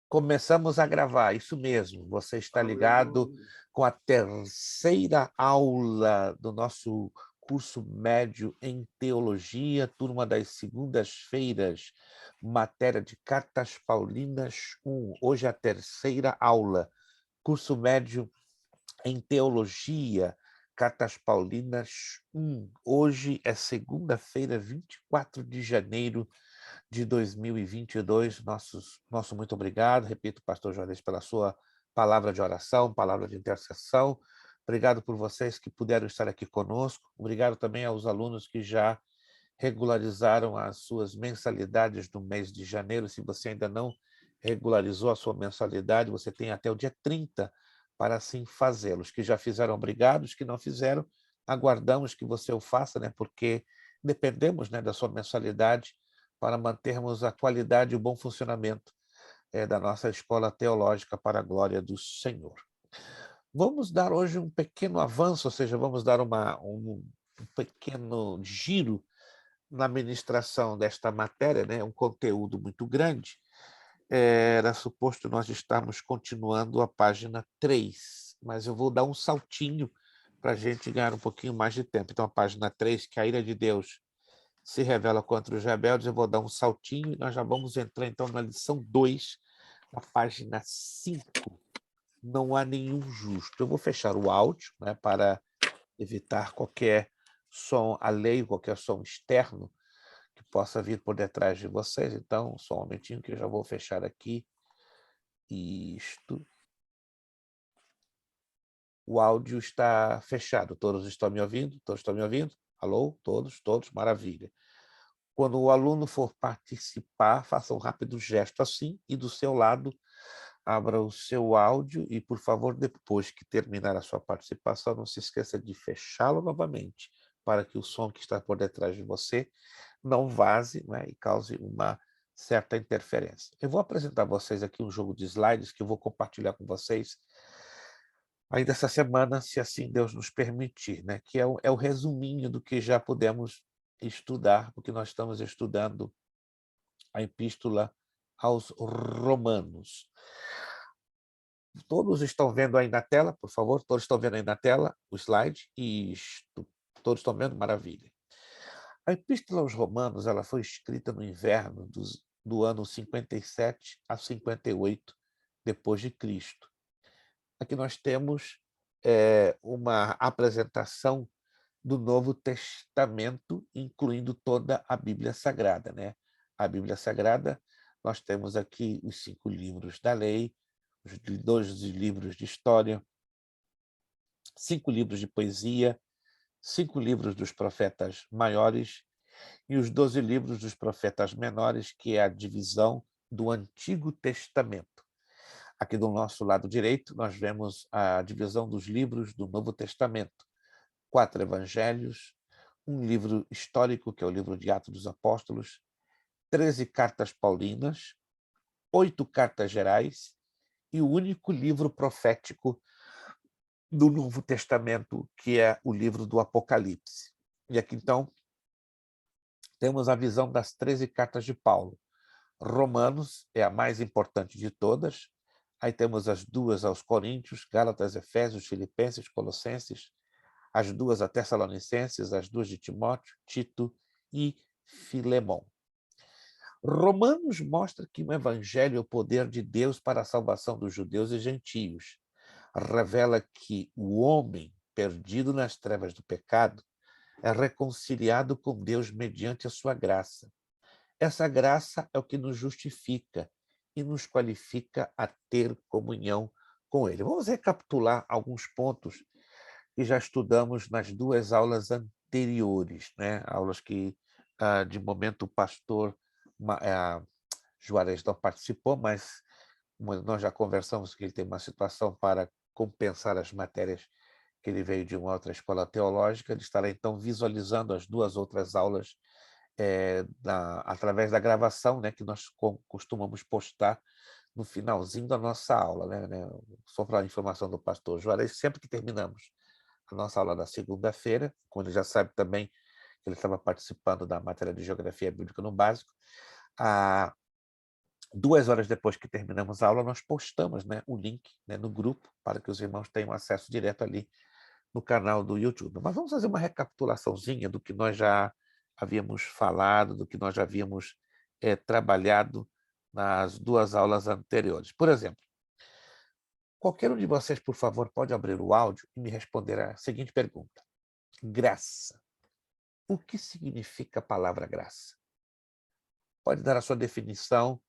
Começamos a gravar, isso mesmo. Você está ligado com a terceira aula do nosso curso médio em teologia, turma das segundas-feiras, matéria de Cartas Paulinas 1. Hoje é a terceira aula, curso médio em teologia, Cartas Paulinas 1. Hoje é segunda-feira, 24 de janeiro de 2022. Nosso muito obrigado. Repito, pastor Juarez, pela sua palavra de oração, palavra de intercessão. Obrigado por vocês que puderam estar aqui conosco. Obrigado também aos alunos que já regularizaram as suas mensalidades no mês de janeiro. Se você ainda não regularizou a sua mensalidade, você tem até o dia 30 para assim fazê-los. Que já fizeram, obrigado. Os que não fizeram, aguardamos que você o faça, né? Porque dependemos, né, da sua mensalidade para mantermos a qualidade e o bom funcionamento da nossa escola teológica para a glória do Senhor. Vamos dar hoje um pequeno avanço, ou seja, vamos dar um pequeno giro na ministração desta matéria, né? Um conteúdo muito grande. Era suposto nós estarmos continuando a página 3, mas eu vou dar um saltinho para a gente ganhar um pouquinho mais de tempo. Então, a página 3, que a ira de Deus se revela contra os rebeldes, eu vou dar um saltinho e nós já vamos entrar, então, na lição 2, na página 5. Não há nenhum justo. Eu vou fechar o áudio, né, para evitar qualquer som alheio, qualquer som externo que possa vir por detrás de vocês. Então, só um momentinho que eu já vou fechar aqui. Isto. O áudio está fechado. Todos estão me ouvindo? Todos estão me ouvindo? Alô? Todos? Todos? Maravilha. Quando o aluno for participar, faça um rápido gesto assim e do seu lado abra o seu áudio e, por favor, depois que terminar a sua participação, não se esqueça de fechá-lo novamente para que o som que está por detrás de você não vaze, né, e cause uma certa interferência. Eu vou apresentar a vocês aqui um jogo de slides que eu vou compartilhar com vocês ainda essa semana, se assim Deus nos permitir, né, que é o resuminho do que já pudemos estudar, porque nós estamos estudando a Epístola aos Romanos. Todos estão vendo aí na tela, por favor? Todos estão vendo aí na tela o slide? Isto. Todos estão vendo? Maravilha. A Epístola aos Romanos ela foi escrita no inverno do ano 57 a 58 depois de Cristo. Aqui nós temos uma apresentação do Novo Testamento, incluindo toda a Bíblia Sagrada, né? A Bíblia Sagrada, nós temos aqui os 5 livros da lei, os 2 livros de história, 5 livros de poesia, 5 livros dos profetas maiores e os 12 livros dos profetas menores, que é a divisão do Antigo Testamento. Aqui do nosso lado direito, nós vemos a divisão dos livros do Novo Testamento. 4 evangelhos, um livro histórico, que é o livro de Atos dos Apóstolos, 13 cartas paulinas, 8 cartas gerais e o único livro profético do Novo Testamento, que é o livro do Apocalipse. E aqui, então, temos a visão das 13 cartas de Paulo. Romanos é a mais importante de todas. Aí temos as 2 aos Coríntios, Gálatas, Efésios, Filipenses, Colossenses, as 2 a Tessalonicenses, as 2 de Timóteo, Tito e Filemão. Romanos mostra que o evangelho é o poder de Deus para a salvação dos judeus e gentios. Revela que o homem, perdido nas trevas do pecado, é reconciliado com Deus mediante a sua graça. Essa graça é o que nos justifica e nos qualifica a ter comunhão com Ele. Vamos recapitular alguns pontos que já estudamos nas 2 aulas anteriores, né? Aulas que, de momento, o pastor Juarez não participou, mas nós já conversamos que ele tem uma situação para compensar as matérias que ele veio de uma outra escola teológica. Ele estará, então, visualizando as 2 outras aulas através da gravação, né, que nós costumamos postar no finalzinho da nossa aula, né? Só para a informação do pastor Juarez, sempre que terminamos a nossa aula da segunda-feira, quando ele já sabe também que ele estava participando da matéria de Geografia Bíblica no Básico, 2 horas depois que terminamos a aula, nós postamos, né, o link, né, no grupo, para que os irmãos tenham acesso direto ali no canal do YouTube. Mas vamos fazer uma recapitulaçãozinha do que nós já havíamos falado, do que nós já havíamos trabalhado nas 2 aulas anteriores. Por exemplo, qualquer um de vocês, por favor, pode abrir o áudio e me responder a seguinte pergunta. Graça. O que significa a palavra graça? Pode dar a sua definição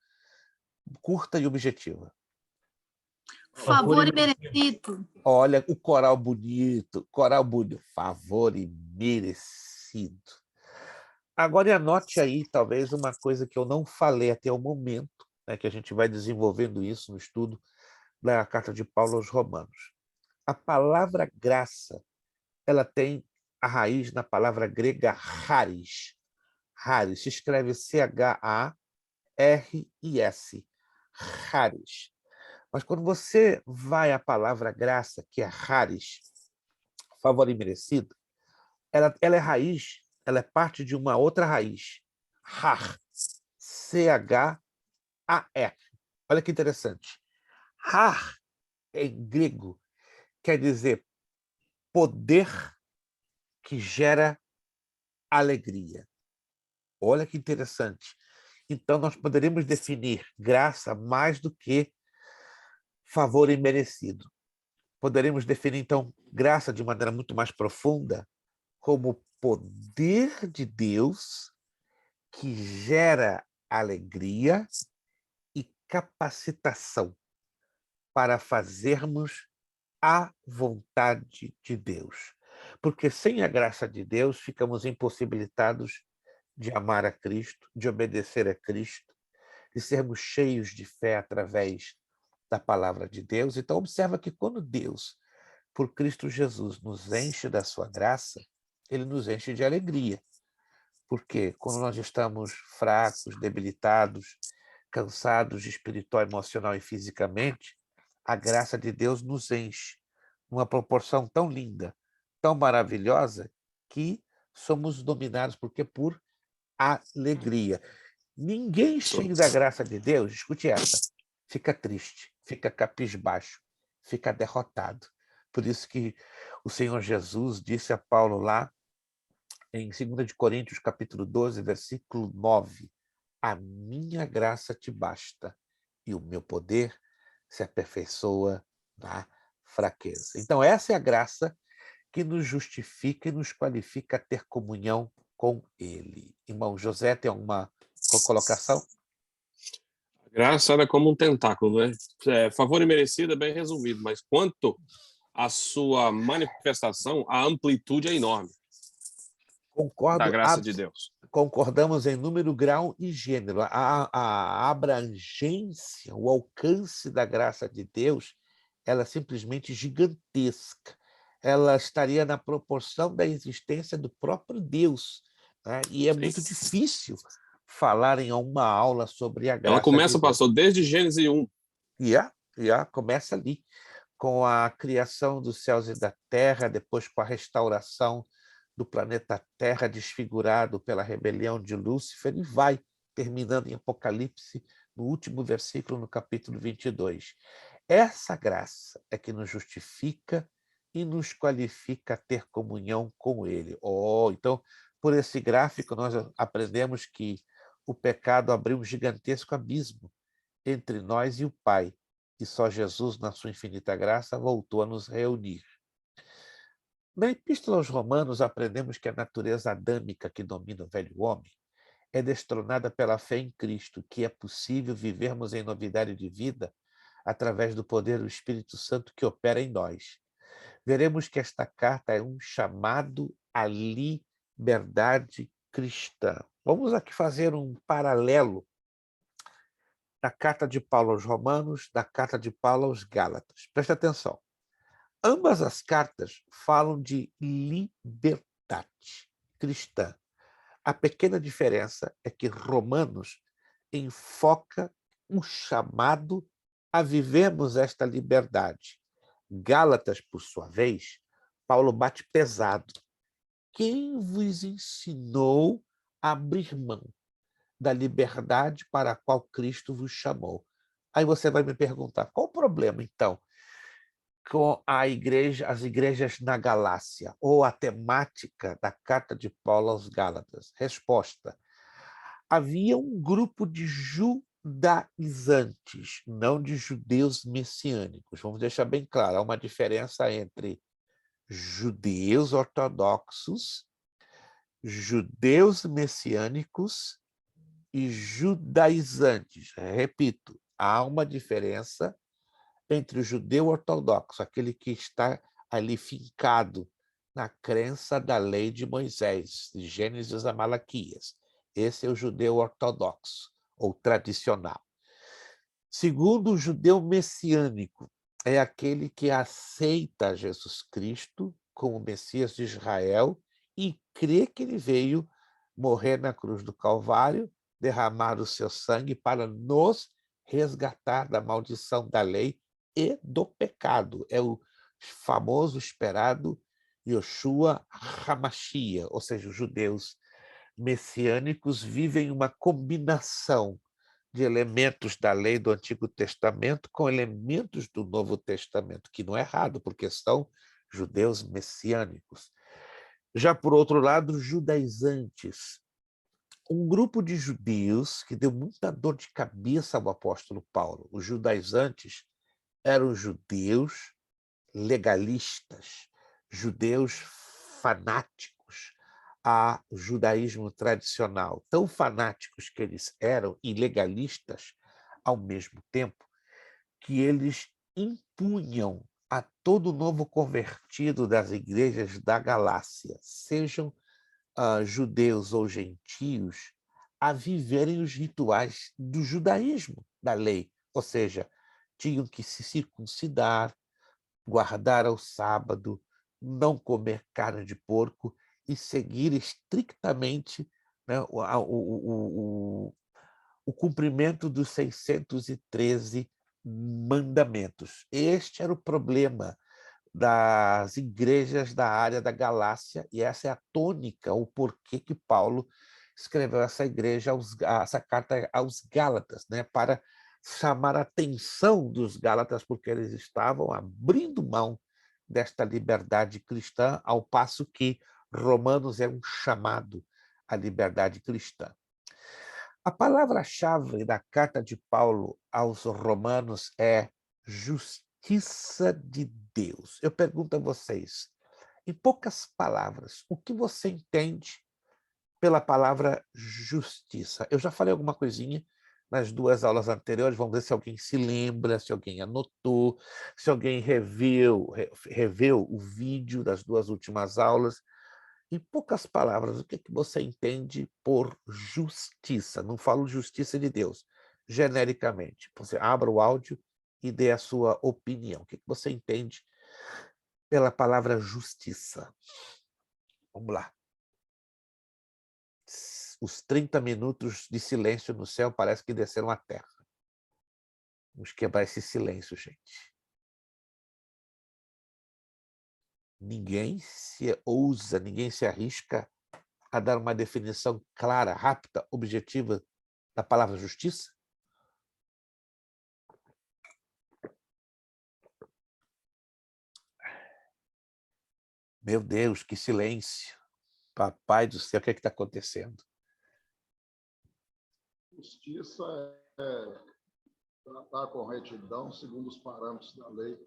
curta e objetiva. Favor imerecido. Olha, o coral bonito, favor imerecido. Agora anote aí, talvez, uma coisa que eu não falei até o momento, né, que a gente vai desenvolvendo isso no estudo da carta de Paulo aos Romanos. A palavra graça, ela tem a raiz na palavra grega charis. Charis se escreve C-H-A-R-I-S. Charis. Mas quando você vai à palavra graça, que é charis, favor imerecido, ela é raiz, ela é parte de uma outra raiz. Har. C-H-A-R. Olha que interessante. Har, em grego, quer dizer poder que gera alegria. Olha que interessante. Então, nós poderíamos definir graça mais do que favor imerecido. Poderíamos definir, então, graça de maneira muito mais profunda como poder de Deus que gera alegria e capacitação para fazermos a vontade de Deus. Porque sem a graça de Deus, ficamos impossibilitados de amar a Cristo, de obedecer a Cristo, de sermos cheios de fé através da palavra de Deus. Então, observa que quando Deus, por Cristo Jesus, nos enche da sua graça, ele nos enche de alegria. Porque quando nós estamos fracos, debilitados, cansados espiritual, emocional e fisicamente, a graça de Deus nos enche numa proporção tão linda, tão maravilhosa, que somos dominados por alegria. Ninguém cheio da graça de Deus, escute essa, fica triste, fica capisbaixo, fica derrotado. Por isso que o Senhor Jesus disse a Paulo lá, em 2 de Coríntios, capítulo 12, versículo 9, a minha graça te basta e o meu poder se aperfeiçoa na fraqueza. Então, essa é a graça que nos justifica e nos qualifica a ter comunhão com Ele. Irmão José, tem alguma colocação? A graça é como um tentáculo, né? Favor imerecido é bem resumido, mas quanto à sua manifestação, a amplitude é enorme. Concordo, da graça de Deus. Concordamos em número, grau e gênero. A abrangência, o alcance da graça de Deus, ela é simplesmente gigantesca. Ela estaria na proporção da existência do próprio Deus, né? E é muito difícil falar em uma aula sobre a graça Ela começa, de Deus. pastor, desde Gênesis 1. Começa ali, com a criação dos céus e da terra, depois com a restauração do planeta Terra desfigurado pela rebelião de Lúcifer, e vai terminando em Apocalipse, no último versículo, no capítulo 22. Essa graça é que nos justifica e nos qualifica a ter comunhão com Ele. Então, por esse gráfico, nós aprendemos que o pecado abriu um gigantesco abismo entre nós e o Pai, e só Jesus, na sua infinita graça, voltou a nos reunir. Na Epístola aos Romanos, aprendemos que a natureza adâmica que domina o velho homem é destronada pela fé em Cristo, que é possível vivermos em novidade de vida através do poder do Espírito Santo que opera em nós. Veremos que esta carta é um chamado à liberdade cristã. Vamos aqui fazer um paralelo da carta de Paulo aos Romanos, da carta de Paulo aos Gálatas. Presta atenção. Ambas as cartas falam de liberdade cristã. A pequena diferença é que Romanos enfoca um chamado a vivermos esta liberdade. Gálatas, por sua vez, Paulo bate pesado. Quem vos ensinou a abrir mão da liberdade para a qual Cristo vos chamou. Aí você vai me perguntar, qual o problema, então, com as igrejas na Galácia, ou a temática da carta de Paulo aos Gálatas? Resposta: havia um grupo de judaizantes, não de judeus messiânicos. Vamos deixar bem claro, há uma diferença entre judeus ortodoxos, judeus messiânicos e judaizantes. Repito, há uma diferença entre o judeu ortodoxo, aquele que está ali fincado na crença da lei de Moisés, de Gênesis a Malaquias. Esse é o judeu ortodoxo, ou tradicional. Segundo, o judeu messiânico é aquele que aceita Jesus Cristo como Messias de Israel e crê que ele veio morrer na cruz do Calvário, derramar o seu sangue para nos resgatar da maldição da lei e do pecado. É o famoso, esperado Yoshua HaMashiach, ou seja, os judeus messiânicos vivem uma combinação de elementos da lei do Antigo Testamento com elementos do Novo Testamento, que não é errado, porque são judeus messiânicos. Já por outro lado, os judaizantes, um grupo de judeus que deu muita dor de cabeça ao apóstolo Paulo. Os judaizantes eram judeus legalistas, judeus fanáticos ao judaísmo tradicional, tão fanáticos que eles eram e legalistas ao mesmo tempo, que eles impunham a todo novo convertido das igrejas da Galácia, sejam judeus ou gentios, a viverem os rituais do judaísmo, da lei, ou seja, tinham que se circuncidar, guardar ao sábado, não comer carne de porco e seguir estritamente, né, o cumprimento dos 613 mandamentos. Este era o problema das igrejas da área da Galácia, e essa é a tônica, o porquê que Paulo escreveu essa carta aos Gálatas, né, para chamar a atenção dos Gálatas, porque eles estavam abrindo mão desta liberdade cristã, ao passo que Romanos é um chamado à liberdade cristã. A palavra-chave da carta de Paulo aos Romanos é justiça de Deus. Eu pergunto a vocês, em poucas palavras, o que você entende pela palavra justiça? Eu já falei alguma coisinha nas 2 aulas anteriores, vamos ver se alguém se lembra, se alguém anotou, se alguém reveu o vídeo das 2 últimas aulas. Em poucas palavras, o que você entende por justiça? Não falo justiça de Deus, genericamente. Você abra o áudio e dê a sua opinião. O que você entende pela palavra justiça? Vamos lá. Os 30 minutos de silêncio no céu parece que desceram à terra. Vamos quebrar esse silêncio, gente. Ninguém se ousa, ninguém se arrisca a dar uma definição clara, rápida, objetiva da palavra justiça? Meu Deus, que silêncio. Papai do céu, o que está acontecendo? Justiça é tratar com retidão segundo os parâmetros da lei.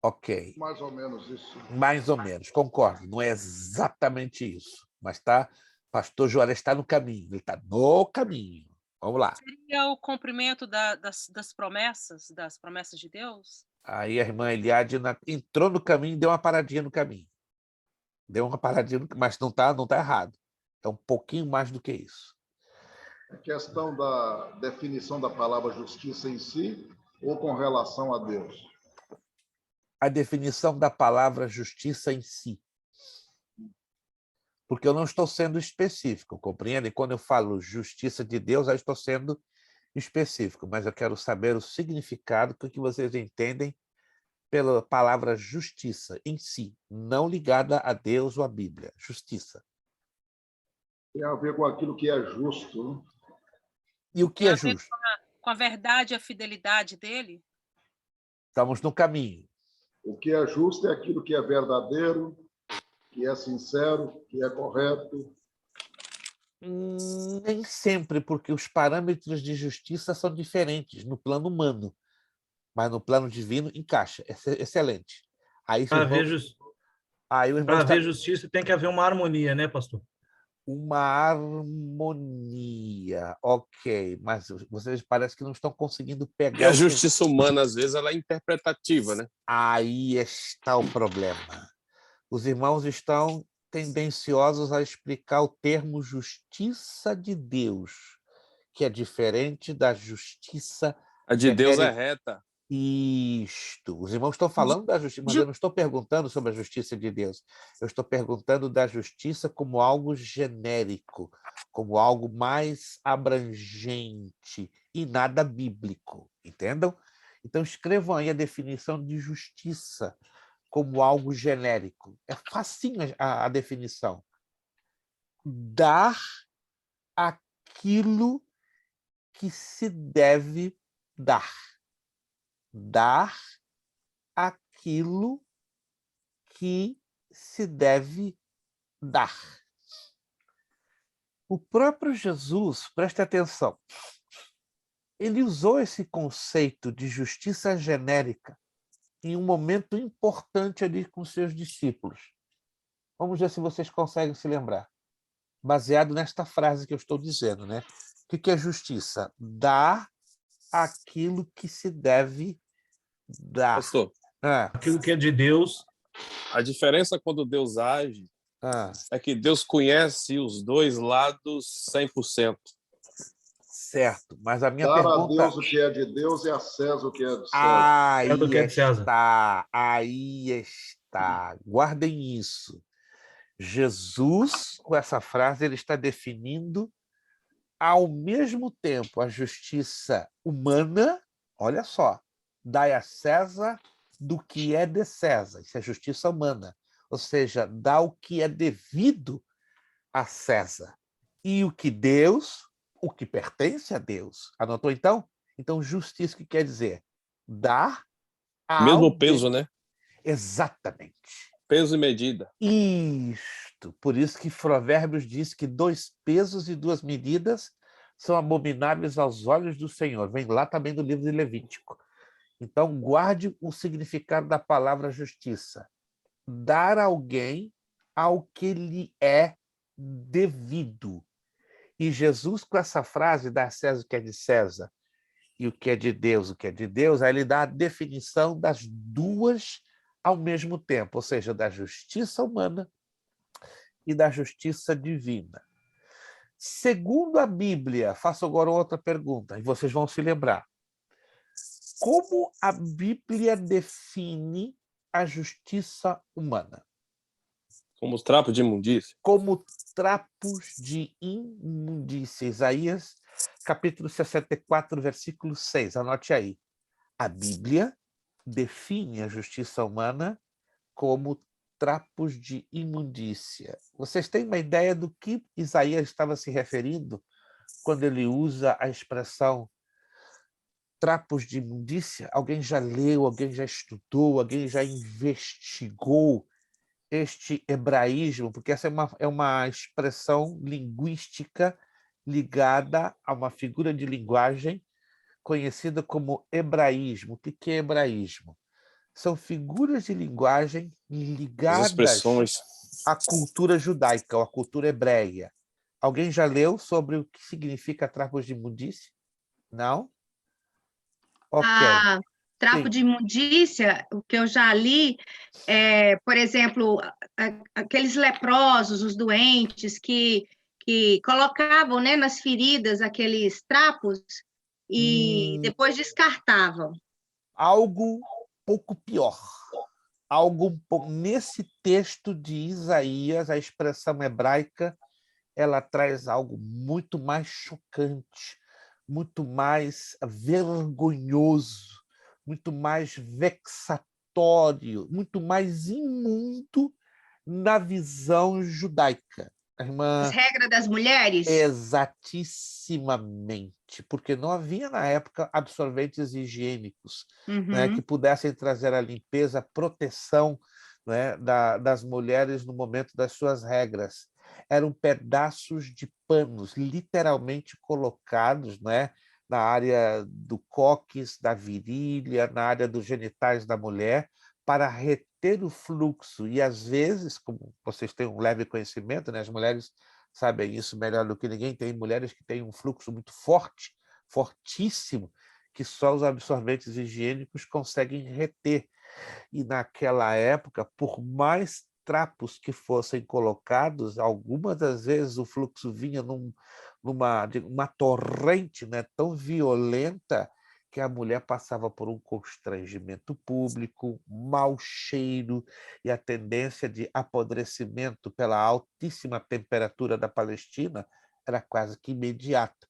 Ok. Mais ou menos isso. Mais ou menos, concordo. Não é exatamente isso. Mas tá, pastor Juarez está no caminho. Ele está no caminho. Vamos lá. Seria o cumprimento das promessas de Deus? Aí a irmã Eliade entrou no caminho e deu uma paradinha no caminho. Deu uma paradinha, mas não tá errado. É um pouquinho mais do que isso. A questão da definição da palavra justiça em si ou com relação a Deus? A definição da palavra justiça em si. Porque eu não estou sendo específico, compreende? Quando eu falo justiça de Deus, eu estou sendo específico, mas eu quero saber o significado que vocês entendem pela palavra justiça em si, não ligada a Deus ou à Bíblia. Justiça. Tem a ver com aquilo que é justo, né? E o que Tem é a ver justo? com a verdade e a fidelidade dele? Estamos no caminho. O que é justo é aquilo que é verdadeiro, que é sincero, que é correto. Nem sempre, porque os parâmetros de justiça são diferentes no plano humano, mas no plano divino encaixa. Excelente. Aí, Para irmão, haver, jus- aí o irmão para está haver justiça tem que haver uma harmonia, né, pastor? uma harmonia, ok, mas vocês parecem que não estão conseguindo Porque pegar a o que... justiça humana, às vezes, ela é interpretativa, né? Aí está o problema. Os irmãos estão tendenciosos a explicar o termo justiça de Deus, que é diferente da justiça A de Deus é genérica. reta. Isto. Os irmãos estão falando da justiça, mas eu não estou perguntando sobre a justiça de Deus. Eu estou perguntando da justiça como algo genérico, como algo mais abrangente e nada bíblico. Entendam? Então, escrevam aí a definição de justiça como algo genérico. É facinho a definição. Dar aquilo que se deve dar. Dar aquilo que se deve dar. O próprio Jesus, preste atenção, ele usou esse conceito de justiça genérica em um momento importante ali com seus discípulos. Vamos ver se vocês conseguem se lembrar. Baseado nesta frase que eu estou dizendo, né? O que é justiça? Dar aquilo que se deve dar. Pastor, Aquilo que é de Deus, a diferença quando Deus age Ah, é que Deus conhece os dois lados 100%. certo, mas a minha Dar a pergunta... Deus o que é de Deus e a César o que é de César. é do que é de César. Aí está. Guardem isso. Jesus, com essa frase, ele está definindo ao mesmo tempo a justiça humana, olha só, dai a César do que é de César, isso é justiça humana, ou seja, dá o que é devido a César. E o que pertence a Deus. Anotou então? Então, justiça, o que quer dizer? Dar Mesmo ao peso, né? Exatamente. Peso e medida. Isto. Por isso que Provérbios diz que 2 pesos e 2 medidas são abomináveis aos olhos do Senhor. Vem lá também do livro de Levítico. Então, guarde o significado da palavra justiça. Dar a alguém ao que lhe é devido. E Jesus, com essa frase, dá a César o que é de César e o que é de Deus, o que é de Deus, aí ele dá a definição das duas ao mesmo tempo, ou seja, da justiça humana e da justiça divina. Segundo a Bíblia, faço agora outra pergunta, e vocês vão se lembrar. Como a Bíblia define a justiça humana? Como os trapos de imundícia. Como trapos de imundícia. Isaías, capítulo 64, versículo 6. Anote aí. A Bíblia define a justiça humana como trapos de imundícia. Vocês têm uma ideia do que Isaías estava se referindo quando ele usa a expressão trapos de imundícia? Alguém já leu, alguém já estudou, alguém já investigou este hebraísmo? Porque essa é uma expressão linguística ligada a uma figura de linguagem conhecida como hebraísmo. O que é hebraísmo? São figuras de linguagem As ligadas expressões. à cultura judaica, ou à cultura hebreia. Alguém já leu sobre o que significa trapos de imundície? Não? Ok. Trapo Sim. de imundícia, o que eu já li, por exemplo, aqueles leprosos, os doentes que colocavam, né, nas feridas aqueles trapos e depois descartavam. Algo pouco pior. Nesse texto de Isaías, a expressão hebraica, ela traz algo muito mais chocante, muito mais vergonhoso, muito mais vexatório, muito mais imundo na visão judaica. As Irmã, regras das mulheres? exatissimamente, porque não havia na época absorventes higiênicos, né, que Uhum. pudessem trazer a limpeza, a proteção, né, das mulheres no momento das suas regras. Eram pedaços de panos literalmente colocados, né, na área do cóccix, da virilha, na área dos genitais da mulher, para reter o fluxo. E às vezes, como vocês têm um leve conhecimento, né, as mulheres sabem isso melhor do que ninguém, tem mulheres que têm um fluxo muito forte, fortíssimo, que só os absorventes higiênicos conseguem reter. E naquela época, por mais trapos que fossem colocados, algumas das vezes o fluxo vinha uma torrente, né, tão violenta que a mulher passava por um constrangimento público, mau cheiro e a tendência de apodrecimento pela altíssima temperatura da Palestina era quase que imediata.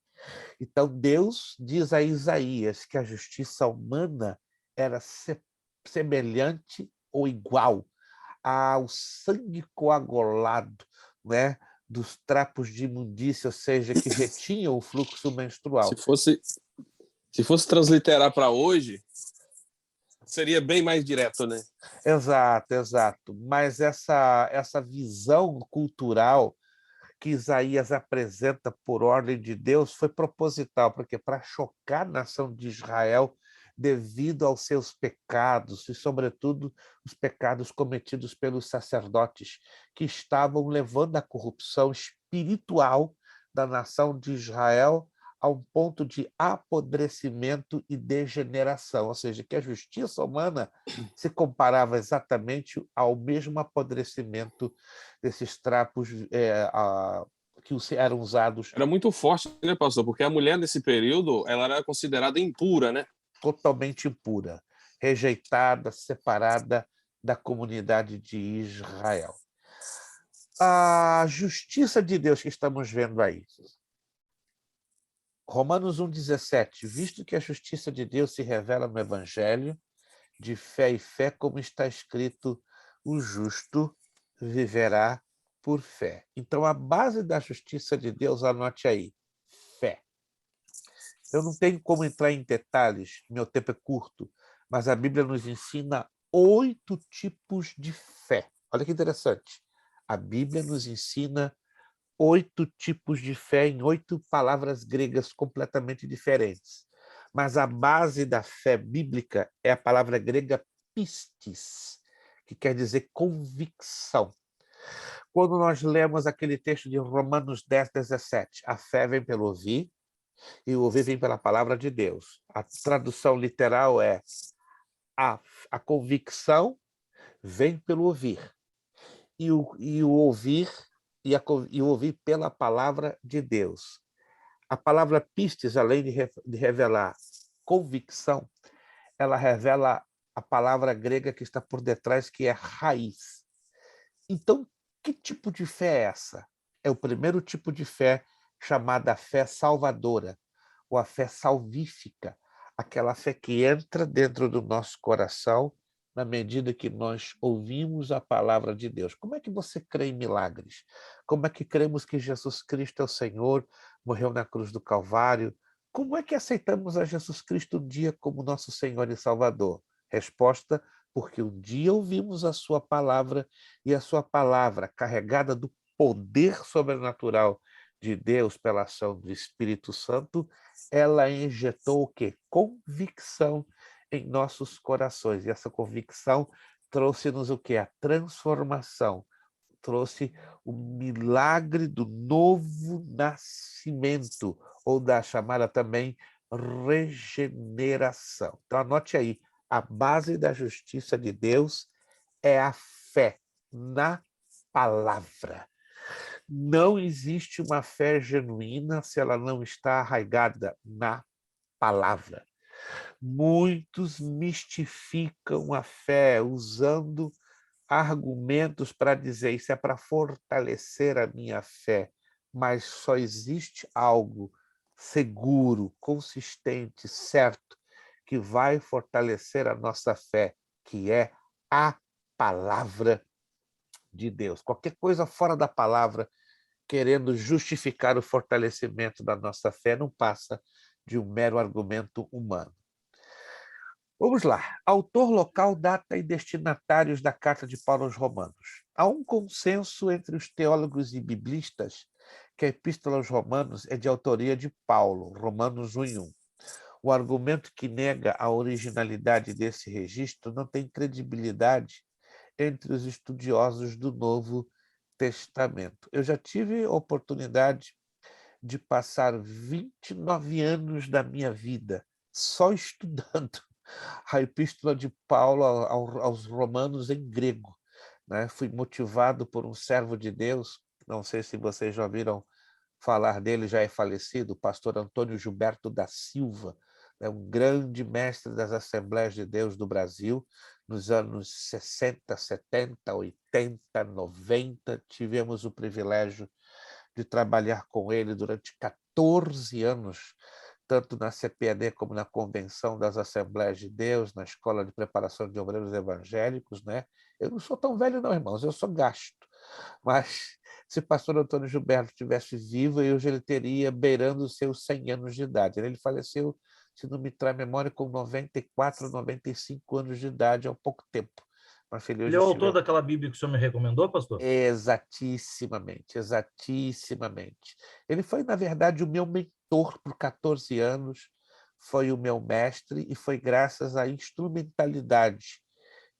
Então Deus diz a Isaías que a justiça humana era semelhante ou igual ao sangue coagulado, né, dos trapos de imundícia, ou seja, que retinham o fluxo Se menstrual. fosse, se fosse transliterar para hoje, seria bem mais direto, né? Exato, exato. Mas essa visão cultural que Isaías apresenta por ordem de Deus foi proposital, porque para chocar a nação de Israel devido aos seus pecados e, sobretudo, os pecados cometidos pelos sacerdotes que estavam levando à corrupção espiritual da nação de Israel a um ponto de apodrecimento e degeneração, ou seja, que a justiça humana se comparava exatamente ao mesmo apodrecimento desses trapos que eram usados Era muito forte, né, pastor? Porque a mulher nesse período, ela era considerada impura, né? totalmente impura, rejeitada, separada da comunidade de Israel. A justiça de Deus que estamos vendo aí. Romanos 1,17. Visto que a justiça de Deus se revela no Evangelho, de fé em fé, como está escrito, o justo viverá por fé. Então, a base da justiça de Deus, anote aí, fé. Eu não tenho como entrar em detalhes, meu tempo é curto, mas a Bíblia nos ensina 8 tipos de fé. Olha que interessante. A Bíblia nos ensina 8 tipos de fé em 8 palavras gregas completamente diferentes. Mas a base da fé bíblica é a palavra grega pistis, que quer dizer convicção. Quando nós lemos aquele texto de Romanos 10:17, a fé vem pelo ouvir, e o ouvir vem pela palavra de Deus. A tradução literal é a convicção vem pelo ouvir, e o ouvir e o ouvir pela palavra de Deus. A palavra pistes, além de revelar convicção, ela revela a palavra grega que está por detrás, que é raiz. Então, que tipo de fé é essa? É o primeiro tipo de fé, chamada fé salvadora, ou a fé salvífica, aquela fé que entra dentro do nosso coração na medida que nós ouvimos a palavra de Deus. Como é que você crê em milagres? Como é que cremos que Jesus Cristo é o Senhor, morreu na cruz do Calvário? Como é que aceitamos a Jesus Cristo um dia como nosso Senhor e Salvador? Resposta: porque um dia ouvimos a sua palavra e a sua palavra, carregada do poder sobrenatural de Deus pela ação do Espírito Santo, ela injetou o quê? Convicção em nossos corações. E essa convicção trouxe-nos o quê? A transformação. Trouxe o milagre do novo nascimento, ou da chamada também regeneração. Então, anote aí, a base da justiça de Deus é a fé na palavra. Não existe uma fé genuína se ela não está arraigada na palavra. Muitos mistificam a fé usando argumentos para dizer isso é para fortalecer a minha fé, mas só existe algo seguro, consistente, certo, que vai fortalecer a nossa fé, que é a palavra de Deus. Qualquer coisa fora da palavra querendo justificar o fortalecimento da nossa fé, não passa de um mero argumento humano. Vamos lá. Autor local, data e destinatários da carta de Paulo aos Romanos. Há um consenso entre os teólogos e biblistas que a Epístola aos Romanos é de autoria de Paulo, Romanos 1:1. O argumento que nega a originalidade desse registro não tem credibilidade entre os estudiosos do Novo Testamento. Eu já tive a oportunidade de passar 29 anos da minha vida só estudando a Epístola de Paulo aos Romanos em grego, né? Fui motivado por um servo de Deus, não sei se vocês já ouviram falar dele, já é falecido, o pastor Antônio Gilberto da Silva, é um grande mestre das Assembleias de Deus do Brasil, nos anos 60, 70, 80, 90, tivemos o privilégio de trabalhar com ele durante 14 anos, tanto na CPAD como na Convenção das Assembleias de Deus, na Escola de Preparação de Obreiros Evangélicos, né? Eu não sou tão velho não, irmãos, eu sou gasto. Mas se o pastor Antônio Gilberto estivesse vivo, hoje ele teria beirando os seus 100 anos de idade. Ele faleceu, se não me trai memória, com 94, 95 anos de idade, há pouco tempo. Mas ele Ele hoje é o autor estiver... daquela Bíblia que o senhor me recomendou, pastor? Exatissimamente, exatissimamente. Ele foi, na verdade, o meu mentor por 14 anos, foi o meu mestre, e foi graças à instrumentalidade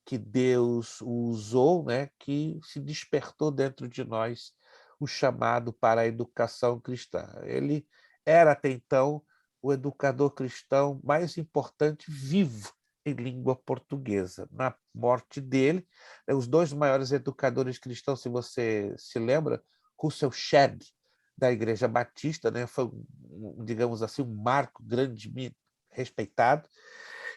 que Deus o usou, né, que se despertou dentro de nós o chamado para a educação cristã. Ele era, até então, o educador cristão mais importante vivo em língua portuguesa. Na morte dele, os dois maiores educadores cristãos, se você se lembra, Russell Shedd, da Igreja Batista, né, foi, digamos assim, um marco grandemente respeitado.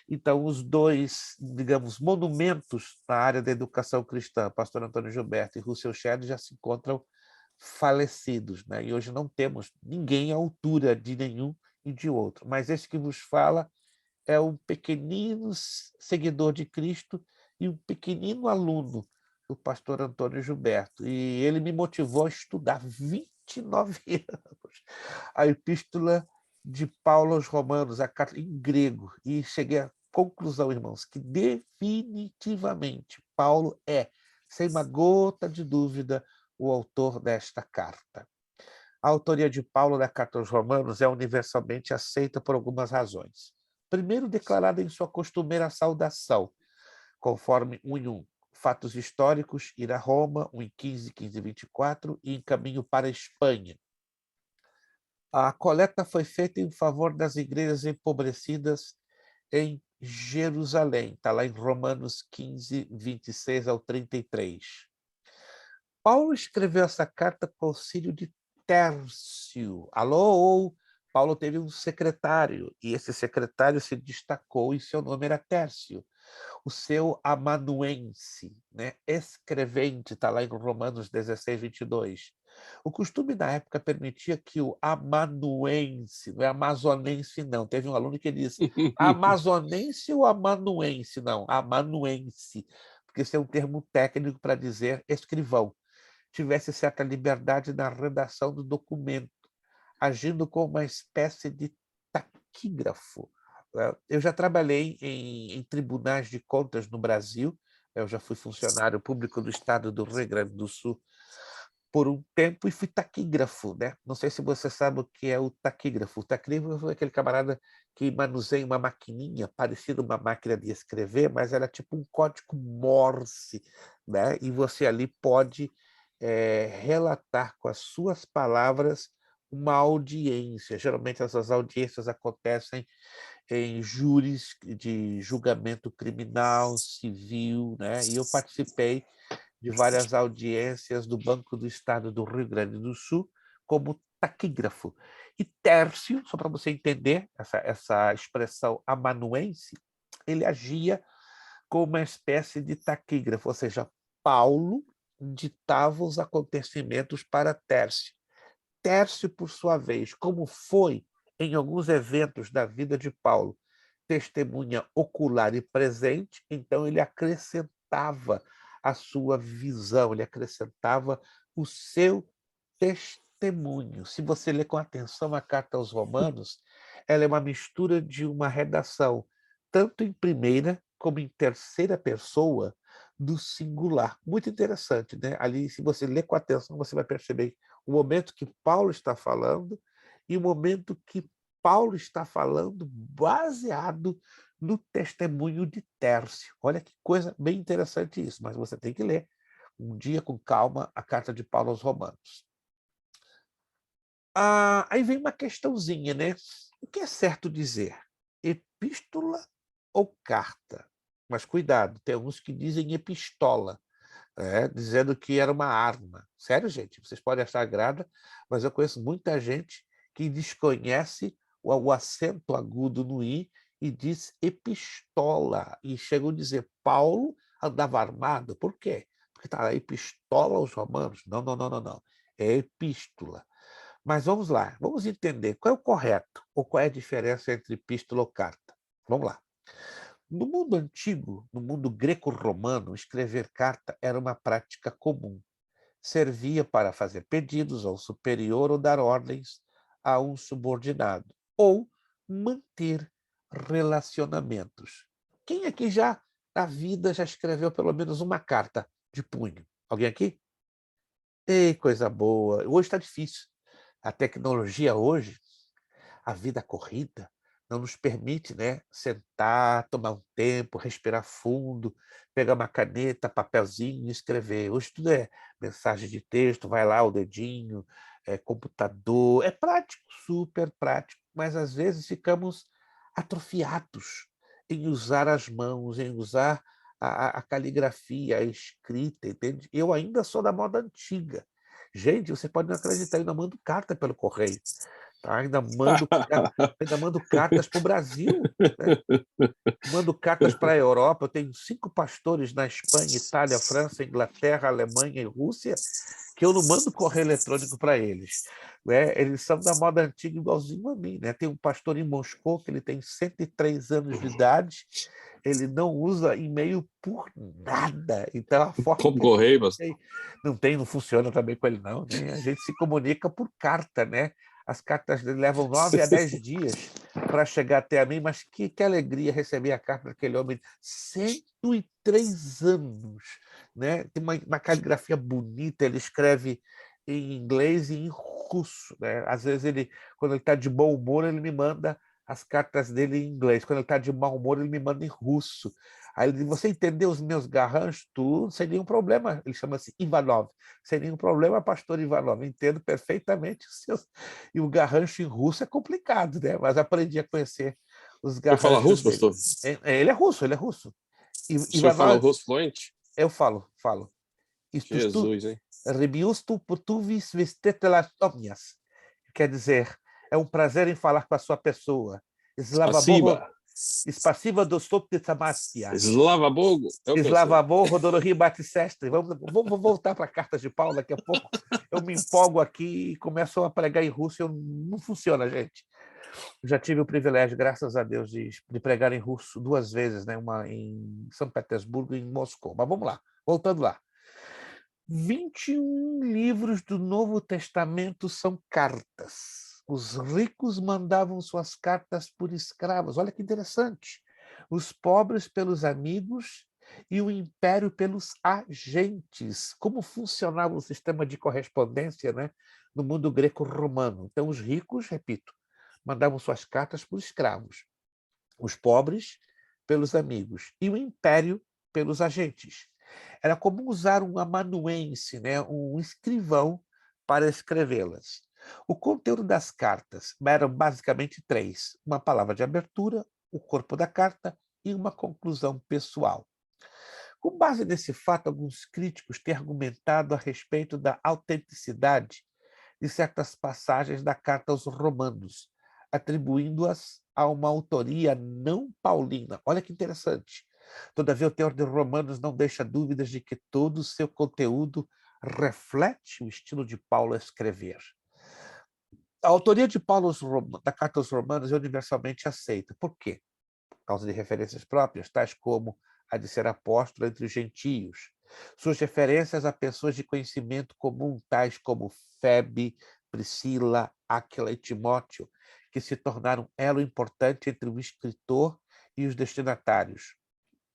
Então, os dois, digamos, monumentos na área da educação cristã, pastor Antônio Gilberto e Russell Shedd, já se encontram falecidos, né? E hoje não temos ninguém à altura de nenhum e de outro. Mas esse que vos fala é um pequenino seguidor de Cristo e um pequenino aluno do pastor Antônio Gilberto. E ele me motivou a estudar 29 anos a Epístola de Paulo aos Romanos, a carta em grego, e cheguei à conclusão, irmãos, que definitivamente Paulo é, sem uma gota de dúvida, o autor desta carta. A autoria de Paulo da carta aos Romanos é universalmente aceita por algumas razões. Primeiro, declarada em sua costumeira saudação, conforme 1:1. Fatos históricos, ir a Roma, 1:15, 15:24, e em caminho para a Espanha. A coleta foi feita em favor das igrejas empobrecidas em Jerusalém. Está lá em Romanos 15, 26 ao 33. Paulo escreveu essa carta com auxílio de Tércio. Alô? Paulo teve um secretário, e esse secretário se destacou e seu nome era Tércio. O seu amanuense, né? Escrevente, está lá em Romanos 16, 22. O costume da época permitia que o amanuense, não é amazonense, não. Teve um aluno que disse amazonense ou amanuense? Não, amanuense, porque esse é um termo técnico para dizer escrivão. Tivesse certa liberdade na redação do documento, agindo como uma espécie de taquígrafo. Eu já trabalhei em tribunais de contas no Brasil, eu já fui funcionário público do estado do Rio Grande do Sul por um tempo e fui taquígrafo, né? Não sei se você sabe o que é o taquígrafo. O taquígrafo é aquele camarada que manuseia uma maquininha, parecida uma máquina de escrever, mas era tipo um código Morse, né? E você ali pode relatar com as suas palavras uma audiência. Geralmente essas audiências acontecem em júris de julgamento criminal, civil, né? E eu participei de várias audiências do Banco do Estado do Rio Grande do Sul como taquígrafo. E Tércio, só para você entender essa expressão amanuense, ele agia como uma espécie de taquígrafo, ou seja, Paulo ditava os acontecimentos para Tércio. Tércio, por sua vez, como foi em alguns eventos da vida de Paulo, testemunha ocular e presente, então ele acrescentava a sua visão, ele acrescentava o seu testemunho. Se você ler com atenção a carta aos Romanos, ela é uma mistura de uma redação, tanto em primeira como em terceira pessoa, do singular. Muito interessante, né? Ali, se você ler com atenção, você vai perceber o momento que Paulo está falando e o momento que Paulo está falando baseado no testemunho de Tércio. Olha que coisa bem interessante isso, mas você tem que ler um dia com calma a carta de Paulo aos Romanos. Aí vem uma questãozinha, né? O que é certo dizer? Epístola ou carta? Mas cuidado, tem uns que dizem epistola, dizendo que era uma arma. Sério, gente, vocês podem achar graça, mas eu conheço muita gente que desconhece o acento agudo no i e diz epistola. E chegam a dizer, Paulo andava armado. Por quê? Porque está lá, epistola aos Romanos. Não, não, não, não, não. É epístola. Mas vamos lá, vamos entender qual é o correto ou qual é a diferença entre epístola ou carta. Vamos lá. No mundo antigo, no mundo greco-romano, escrever carta era uma prática comum. Servia para fazer pedidos ao superior ou dar ordens a um subordinado, ou manter relacionamentos. Quem aqui já, na vida, já escreveu pelo menos uma carta de punho? Alguém aqui? Ei, coisa boa. Hoje está difícil. A tecnologia hoje, a vida corrida, não nos permite, né, sentar, tomar um tempo, respirar fundo, pegar uma caneta, papelzinho e escrever. Hoje tudo é mensagem de texto, vai lá o dedinho, computador. É prático, super prático, mas às vezes ficamos atrofiados em usar as mãos, em usar a caligrafia, a escrita, entende? Eu ainda sou da moda antiga. Gente, você pode não acreditar, eu ainda mando carta pelo correio. Tá? Ainda mando cartas para o Brasil, né? Mando cartas para a Europa. Eu tenho 5 pastores na Espanha, Itália, França, Inglaterra, Alemanha e Rússia, que eu não mando correio eletrônico para eles. Né? Eles são da moda antiga igualzinho a mim. Né? Tem um pastor em Moscou que ele tem 103 anos de idade, ele não usa e-mail por nada. Então, a forma Como que correio, mas não funciona também com ele, não. Né? A gente se comunica por carta, né? As cartas dele levam 9 a 10 dias para chegar até a mim, mas que alegria receber a carta daquele homem. 103 anos, né? Tem uma caligrafia bonita, ele escreve em inglês e em russo, né? Às vezes, quando ele está de bom humor, ele me manda as cartas dele em inglês. Quando ele está de mau humor, ele me manda em russo. Aí ele diz, você entendeu os meus garranchos? Tudo, sem nenhum problema. Ele chama-se Ivanov. Sem nenhum problema, pastor Ivanov. Entendo perfeitamente os seus... E o garrancho em russo é complicado, né? Mas aprendi a conhecer os eu falo garranchos russo, dele. pastor? Ele é russo, ele é russo. O senhor fala russo fluente? Eu falo. Jesus, hein? Rebiustu putuvis vestetelas omnias. Quer dizer, é um prazer em falar com a sua pessoa. Spasiba dostoptitamastia. Slavabogo. Slavabogo Rodorohi Batisestre. Vamos voltar para a carta de Paulo daqui a pouco. Eu me empolgo aqui e começo a pregar em russo. Não funciona, gente. Eu já tive o privilégio, graças a Deus, de pregar em russo 2 vezes, né? Uma em São Petersburgo e em Moscou. Mas vamos lá, voltando lá. 21 livros do Novo Testamento são cartas. Os ricos mandavam suas cartas por escravos. Olha que interessante. Os pobres pelos amigos e o império pelos agentes. Como funcionava o sistema de correspondência, né, no mundo greco-romano? Então, os ricos, repito, mandavam suas cartas por escravos. Os pobres pelos amigos e o império pelos agentes. Era comum usar um amanuense, né, um escrivão, para escrevê-las. O conteúdo das cartas eram basicamente 3: uma palavra de abertura, o corpo da carta e uma conclusão pessoal. Com base nesse fato, alguns críticos têm argumentado a respeito da autenticidade de certas passagens da carta aos Romanos, atribuindo-as a uma autoria não paulina. Olha que interessante. Todavia, o teor de Romanos não deixa dúvidas de que todo o seu conteúdo reflete o estilo de Paulo a escrever. A autoria de Paulo da carta aos Romanos é universalmente aceita. Por quê? Por causa de referências próprias, tais como a de ser apóstolo entre os gentios, Suas referências a pessoas de conhecimento comum, tais como Febe, Priscila, Áquila e Timóteo, que se tornaram elo importante entre o escritor e os destinatários.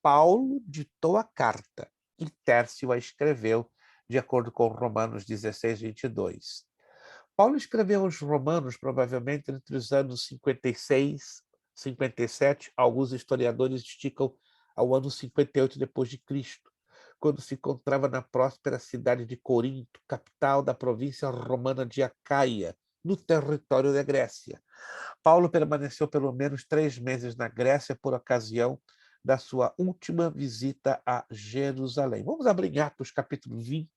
Paulo ditou a carta e Tércio a escreveu, de acordo com Romanos 16, 22. Paulo escreveu aos Romanos provavelmente entre os anos 56, 57, alguns historiadores esticam ao ano 58 depois de Cristo, quando se encontrava na próspera cidade de Corinto, capital da província romana de Acaia, no território da Grécia. Paulo permaneceu pelo menos 3 meses na Grécia por ocasião da sua última visita a Jerusalém. Vamos abrir em Atos capítulo 20,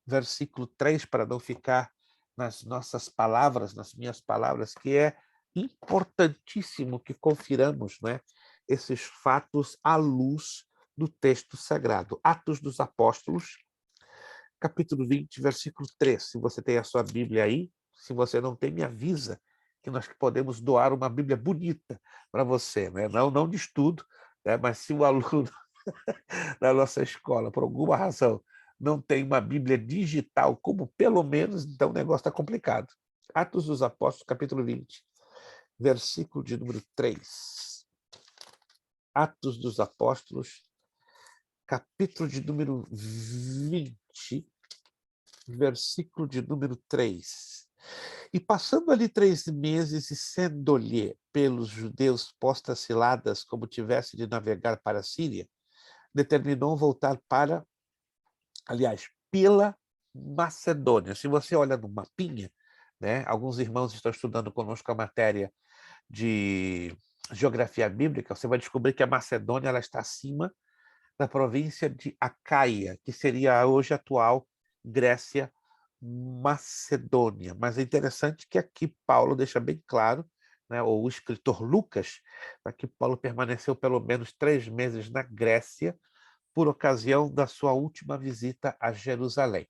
versículo 3, para não ficar nas nossas palavras, nas minhas palavras, que é importantíssimo que confiramos, né, esses fatos à luz do texto sagrado. Atos dos Apóstolos, capítulo 20, versículo 3. Se você tem a sua Bíblia aí, se você não tem, me avisa que nós podemos doar uma Bíblia bonita para você, né? Não de estudo, né? Mas se o aluno da nossa escola, por alguma razão, não tem uma Bíblia digital, como pelo menos, então o negócio está complicado. Atos dos Apóstolos, capítulo 20, versículo de número 3. Atos dos Apóstolos, capítulo de número 20, versículo de número 3. E passando ali 3 meses, e sendo-lhe pelos judeus postas ciladas, como tivesse de navegar para a Síria, determinou voltar pela Macedônia. Se você olha no mapinha, né, alguns irmãos estão estudando conosco a matéria de geografia bíblica, você vai descobrir que a Macedônia ela está acima da província de Acaia, que seria hoje a atual Grécia Macedônia. Mas é interessante que aqui Paulo deixa bem claro, né, ou o escritor Lucas, que Paulo permaneceu pelo menos 3 meses na Grécia por ocasião da sua última visita a Jerusalém.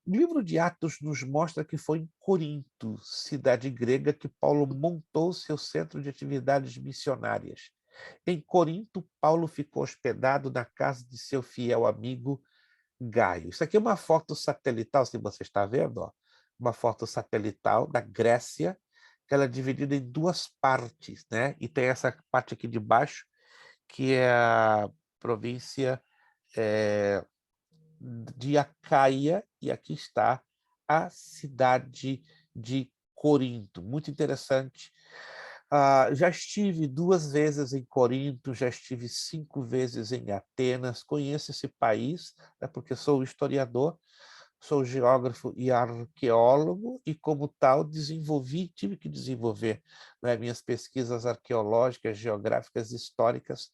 O livro de Atos nos mostra que foi em Corinto, cidade grega, que Paulo montou seu centro de atividades missionárias. Em Corinto, Paulo ficou hospedado na casa de seu fiel amigo Gaio. Isso aqui é uma foto satelital, se você está vendo, ó, uma foto satelital da Grécia, que ela é dividida em 2 partes, né? E tem essa parte aqui de baixo, que é a província de Acaia, e aqui está a cidade de Corinto. Muito interessante. Já estive 2 vezes em Corinto, já estive 5 vezes em Atenas, conheço esse país, né, porque sou historiador, sou geógrafo e arqueólogo, e como tal tive que desenvolver, né, minhas pesquisas arqueológicas, geográficas, históricas,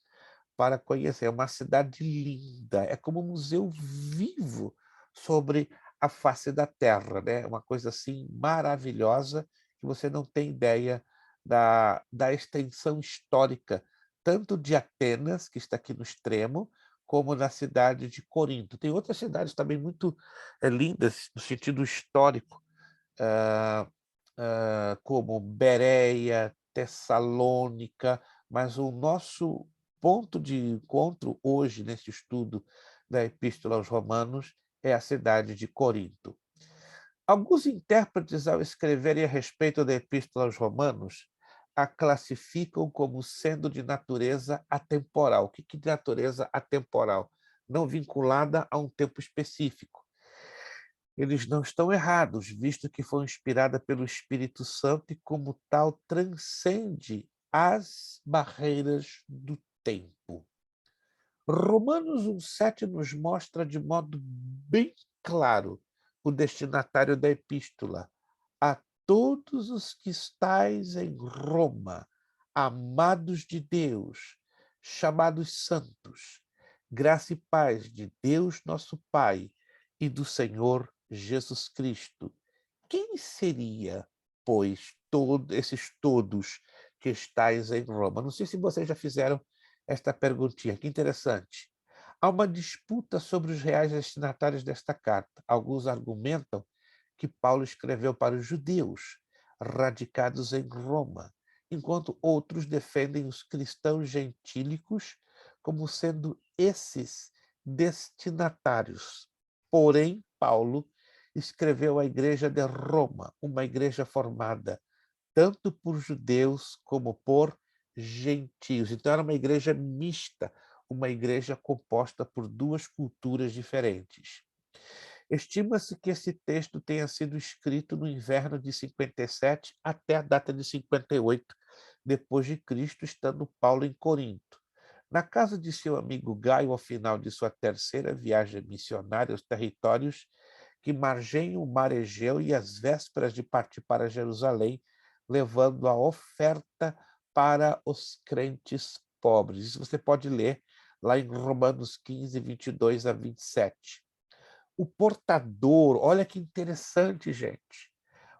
para conhecer. É uma cidade linda, é como um museu vivo sobre a face da Terra, né? Uma coisa assim maravilhosa, que você não tem ideia da extensão histórica, tanto de Atenas, que está aqui no extremo, como na cidade de Corinto. Tem outras cidades também muito lindas, no sentido histórico, como Bereia, Tessalônica, mas o nosso ponto de encontro hoje, nesse estudo da Epístola aos Romanos, é a cidade de Corinto. Alguns intérpretes, ao escreverem a respeito da Epístola aos Romanos, a classificam como sendo de natureza atemporal. O que é natureza atemporal? Não vinculada a um tempo específico. Eles não estão errados, visto que foi inspirada pelo Espírito Santo e, como tal, transcende as barreiras do tempo. Romanos 1,7 nos mostra de modo bem claro o destinatário da epístola. A todos os que estáis em Roma, amados de Deus, chamados santos, graça e paz de Deus nosso Pai e do Senhor Jesus Cristo. Quem seria, pois, esses todos que estáis em Roma? Não sei se vocês já fizeram esta perguntinha, que interessante. Há uma disputa sobre os reais destinatários desta carta. Alguns argumentam que Paulo escreveu para os judeus radicados em Roma, enquanto outros defendem os cristãos gentílicos como sendo esses destinatários. Porém, Paulo escreveu à igreja de Roma, uma igreja formada tanto por judeus como por gentios. Então, era uma igreja mista, uma igreja composta por duas culturas diferentes. Estima-se que esse texto tenha sido escrito no inverno de 57 até a data de 58 depois de Cristo, estando Paulo em Corinto. Na casa de seu amigo Gaio, ao final de sua terceira viagem missionária aos territórios que margeiam o mar Egeu e às vésperas de partir para Jerusalém, levando a oferta para os crentes pobres. Isso você pode ler lá em Romanos 15, 22 a 27. O portador, olha que interessante, gente.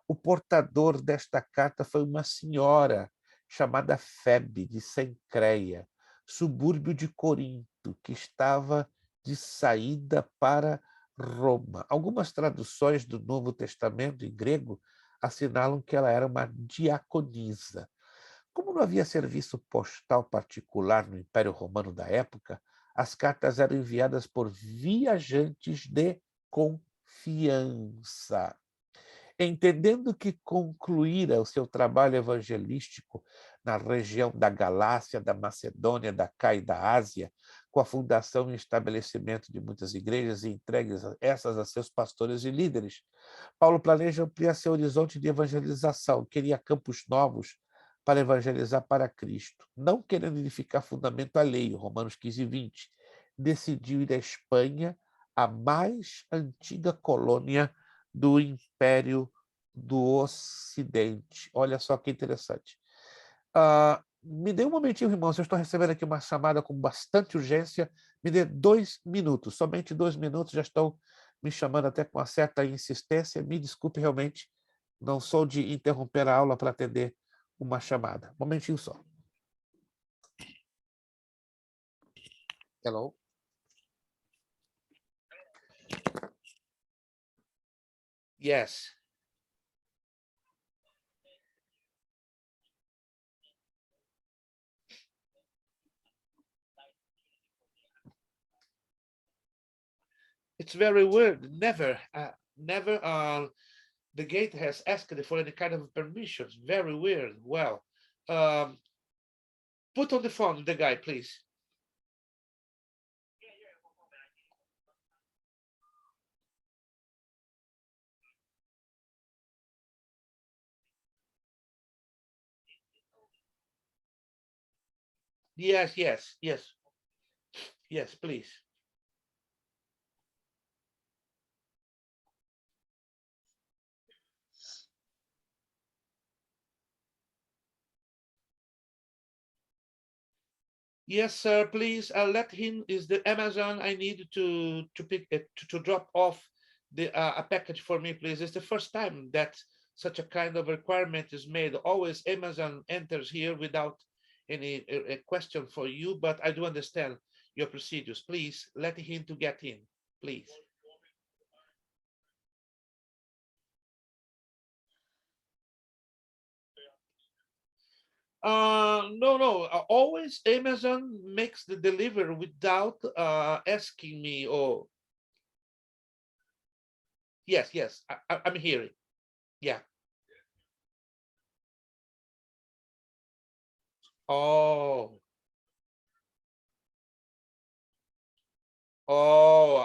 O portador desta carta foi uma senhora chamada Febe, de Cencreia, subúrbio de Corinto, que estava de saída para Roma. Algumas traduções do Novo Testamento em grego assinalam que ela era uma diaconisa. Como não havia serviço postal particular no Império Romano da época, as cartas eram enviadas por viajantes de confiança. Entendendo que concluíra o seu trabalho evangelístico na região da Galácia, da Macedônia, da Caia e da Ásia, com a fundação e estabelecimento de muitas igrejas e entregues essas a seus pastores e líderes, Paulo planeja ampliar seu horizonte de evangelização, queria campos novos para evangelizar para Cristo. Não querendo edificar fundamento alheio, Romanos 15, 20, decidiu ir à Espanha, a mais antiga colônia do Império do Ocidente. Olha só que interessante. Me dê um momentinho, irmãos. Eu estou recebendo aqui uma chamada com bastante urgência. Me dê 2 minutos, somente 2 minutos. Já estão me chamando até com uma certa insistência. Me desculpe, realmente, não sou de interromper a aula para atender uma chamada. Um momentinho só. Hello? Yes. It's very weird. Never the gate has asked for any kind of permissions. Very weird. Well, put on the phone the guy, please. Yes, please. Yes, sir, please let him, is the Amazon I need to pick it, to drop off the a package for me, please. It's the first time that such a kind of requirement is made. Always Amazon enters here without any question for you, but I do understand your procedures. Please let him to get in, please. No. Always Amazon makes the delivery without asking me. Or yes, I'm hearing. Yeah. Oh,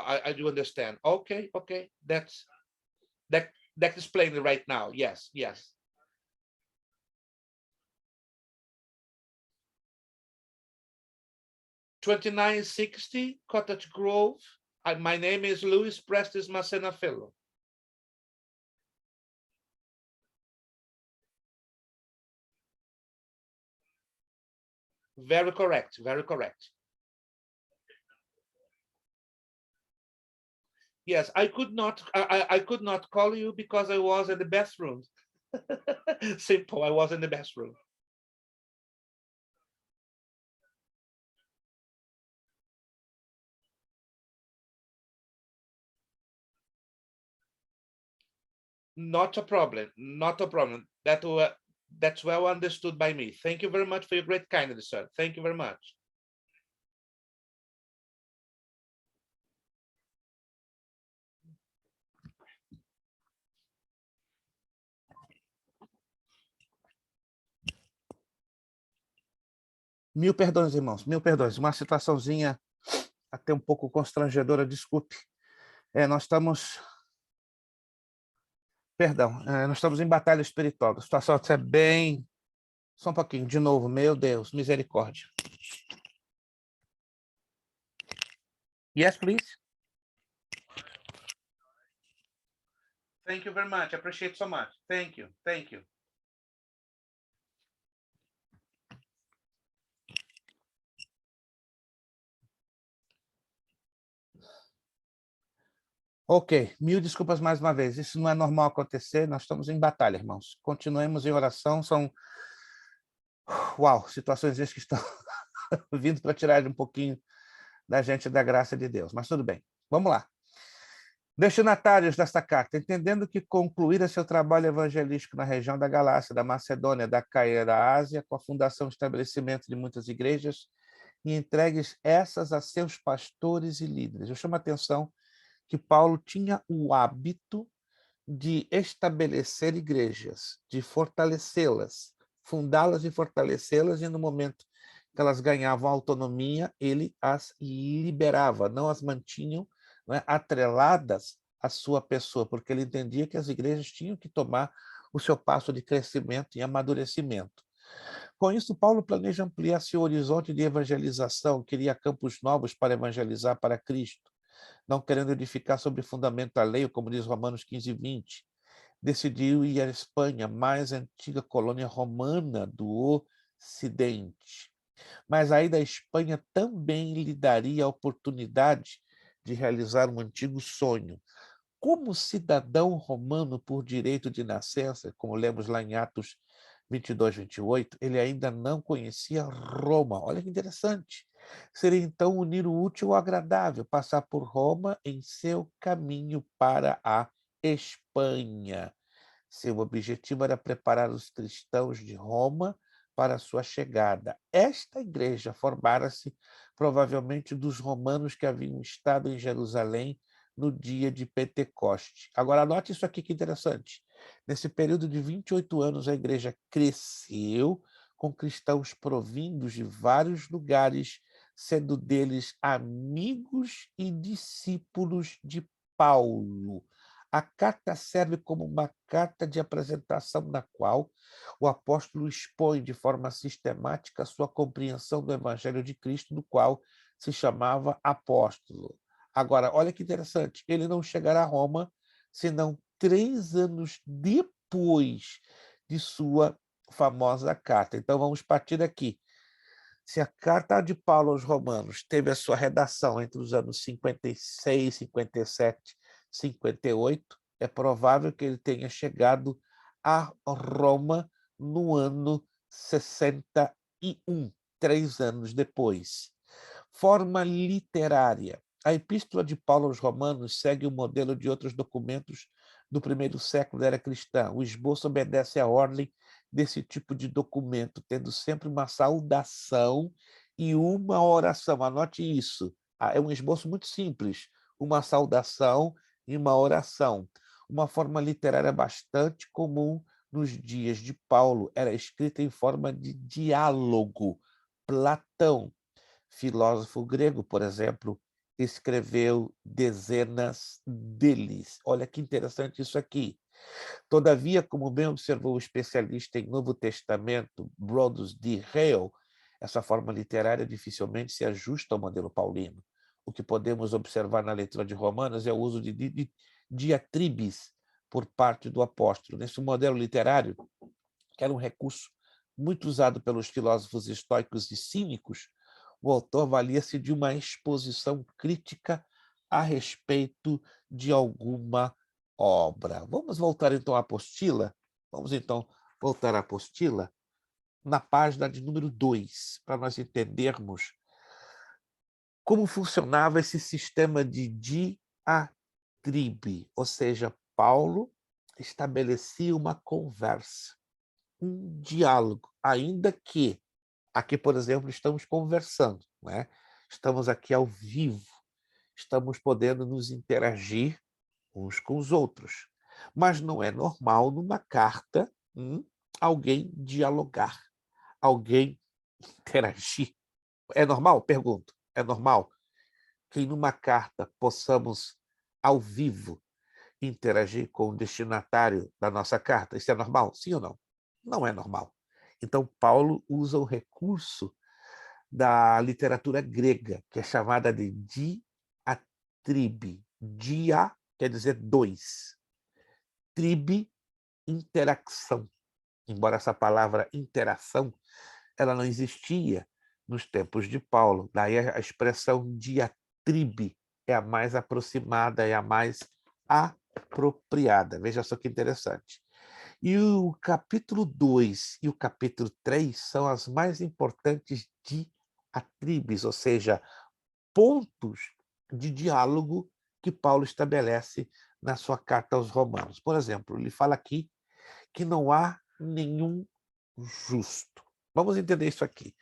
I do understand. Okay. That explains it right now. Yes. 2960 Cottage Grove. My name is Luis Prestes Macena Fellow. Very correct. Yes, I could not call you because I was in the bathroom. Simple, I was in the bathroom. Not a problem. That's well understood by me. Thank you very much for your great kindness, sir. Thank you very much. Mil perdões, irmãos, mil perdões. Uma situaçãozinha até um pouco constrangedora, desculpe. Nós estamos... Perdão, nós estamos em batalha espiritual. A situação é bem... Só um pouquinho, de novo. Meu Deus, misericórdia. Yes, please. Thank you very much. I appreciate so much. Thank you. Thank you. Ok, mil desculpas mais uma vez. Isso não é normal acontecer. Nós estamos em batalha, irmãos. Continuemos em oração. São... Uau, situações que estão vindo para tirar um pouquinho da gente da graça de Deus. Mas tudo bem. Vamos lá. Destinatários desta carta, entendendo que concluíra seu trabalho evangelístico na região da Galácia, da Macedônia, da Caia e da Ásia, com a fundação e estabelecimento de muitas igrejas, e entregues essas a seus pastores e líderes. Eu chamo a atenção que Paulo tinha o hábito de estabelecer igrejas, de fortalecê-las, fundá-las e fortalecê-las, e no momento que elas ganhavam autonomia, ele as liberava, não as mantinham, não é, atreladas à sua pessoa, porque ele entendia que as igrejas tinham que tomar o seu passo de crescimento e amadurecimento. Com isso, Paulo planeja ampliar seu horizonte de evangelização, queria campos novos para evangelizar para Cristo, não querendo edificar sobre fundamento alheio, como diz Romanos 15:20. Decidiu ir à Espanha, mais antiga colônia romana do Ocidente. Mas aí da Espanha também lhe daria a oportunidade de realizar um antigo sonho. Como cidadão romano por direito de nascença, como lemos lá em Atos 22:28, ele ainda não conhecia Roma. Olha que interessante. Seria então unir o útil ao agradável, passar por Roma em seu caminho para a Espanha. Seu objetivo era preparar os cristãos de Roma para a sua chegada. Esta igreja formara-se provavelmente dos romanos que haviam estado em Jerusalém no dia de Pentecoste. Agora, anote isso aqui que interessante. Nesse período de 28 anos, a igreja cresceu com cristãos provindos de vários lugares, sendo deles amigos e discípulos de Paulo. A carta serve como uma carta de apresentação na qual o apóstolo expõe de forma sistemática a sua compreensão do Evangelho de Cristo, do qual se chamava apóstolo. Agora, olha que interessante, ele não chegará a Roma senão 3 anos depois de sua famosa carta. Então, vamos partir aqui. Se a carta de Paulo aos Romanos teve a sua redação entre os anos 56, 57, 58, é provável que ele tenha chegado a Roma no ano 61, 3 anos depois. Forma literária. A Epístola de Paulo aos Romanos segue o modelo de outros documentos do primeiro século da era cristã. O esboço obedece à ordem desse tipo de documento, tendo sempre uma saudação e uma oração. Anote isso. É um esboço muito simples. Uma saudação e uma oração. Uma forma literária bastante comum nos dias de Paulo. Era escrita em forma de diálogo. Platão, filósofo grego, por exemplo, escreveu dezenas deles. Olha que interessante isso aqui. Todavia, como bem observou o especialista em Novo Testamento, Brodus de Hale, essa forma literária dificilmente se ajusta ao modelo paulino. O que podemos observar na leitura de Romanos é o uso de diatribes por parte do apóstolo. Nesse modelo literário, que era um recurso muito usado pelos filósofos estoicos e cínicos, o autor valia-se de uma exposição crítica a respeito de alguma obra. Vamos voltar então à apostila? Vamos então voltar à apostila na página de número 2, para nós entendermos como funcionava esse sistema de diatribe, ou seja, Paulo estabelecia uma conversa, um diálogo, ainda que aqui, por exemplo, estamos conversando, né? Estamos aqui ao vivo, estamos podendo nos interagir uns com os outros. Mas não é normal numa carta alguém dialogar, alguém interagir. É normal? Pergunto. É normal que em uma carta possamos, ao vivo, interagir com o destinatário da nossa carta? Isso é normal? Sim ou não? Não é normal. Então, Paulo usa o recurso da literatura grega, que é chamada de diatribe. Dia quer dizer dois. Tribe, interação. Embora essa palavra interação ela não existia nos tempos de Paulo. Daí a expressão diatribe é a mais aproximada, é a mais apropriada. Veja só que interessante. E o capítulo 2 e o capítulo 3 são as mais importantes diatribes, ou seja, pontos de diálogo que Paulo estabelece na sua carta aos Romanos. Por exemplo, ele fala aqui que não há nenhum justo. Vamos entender isso aqui.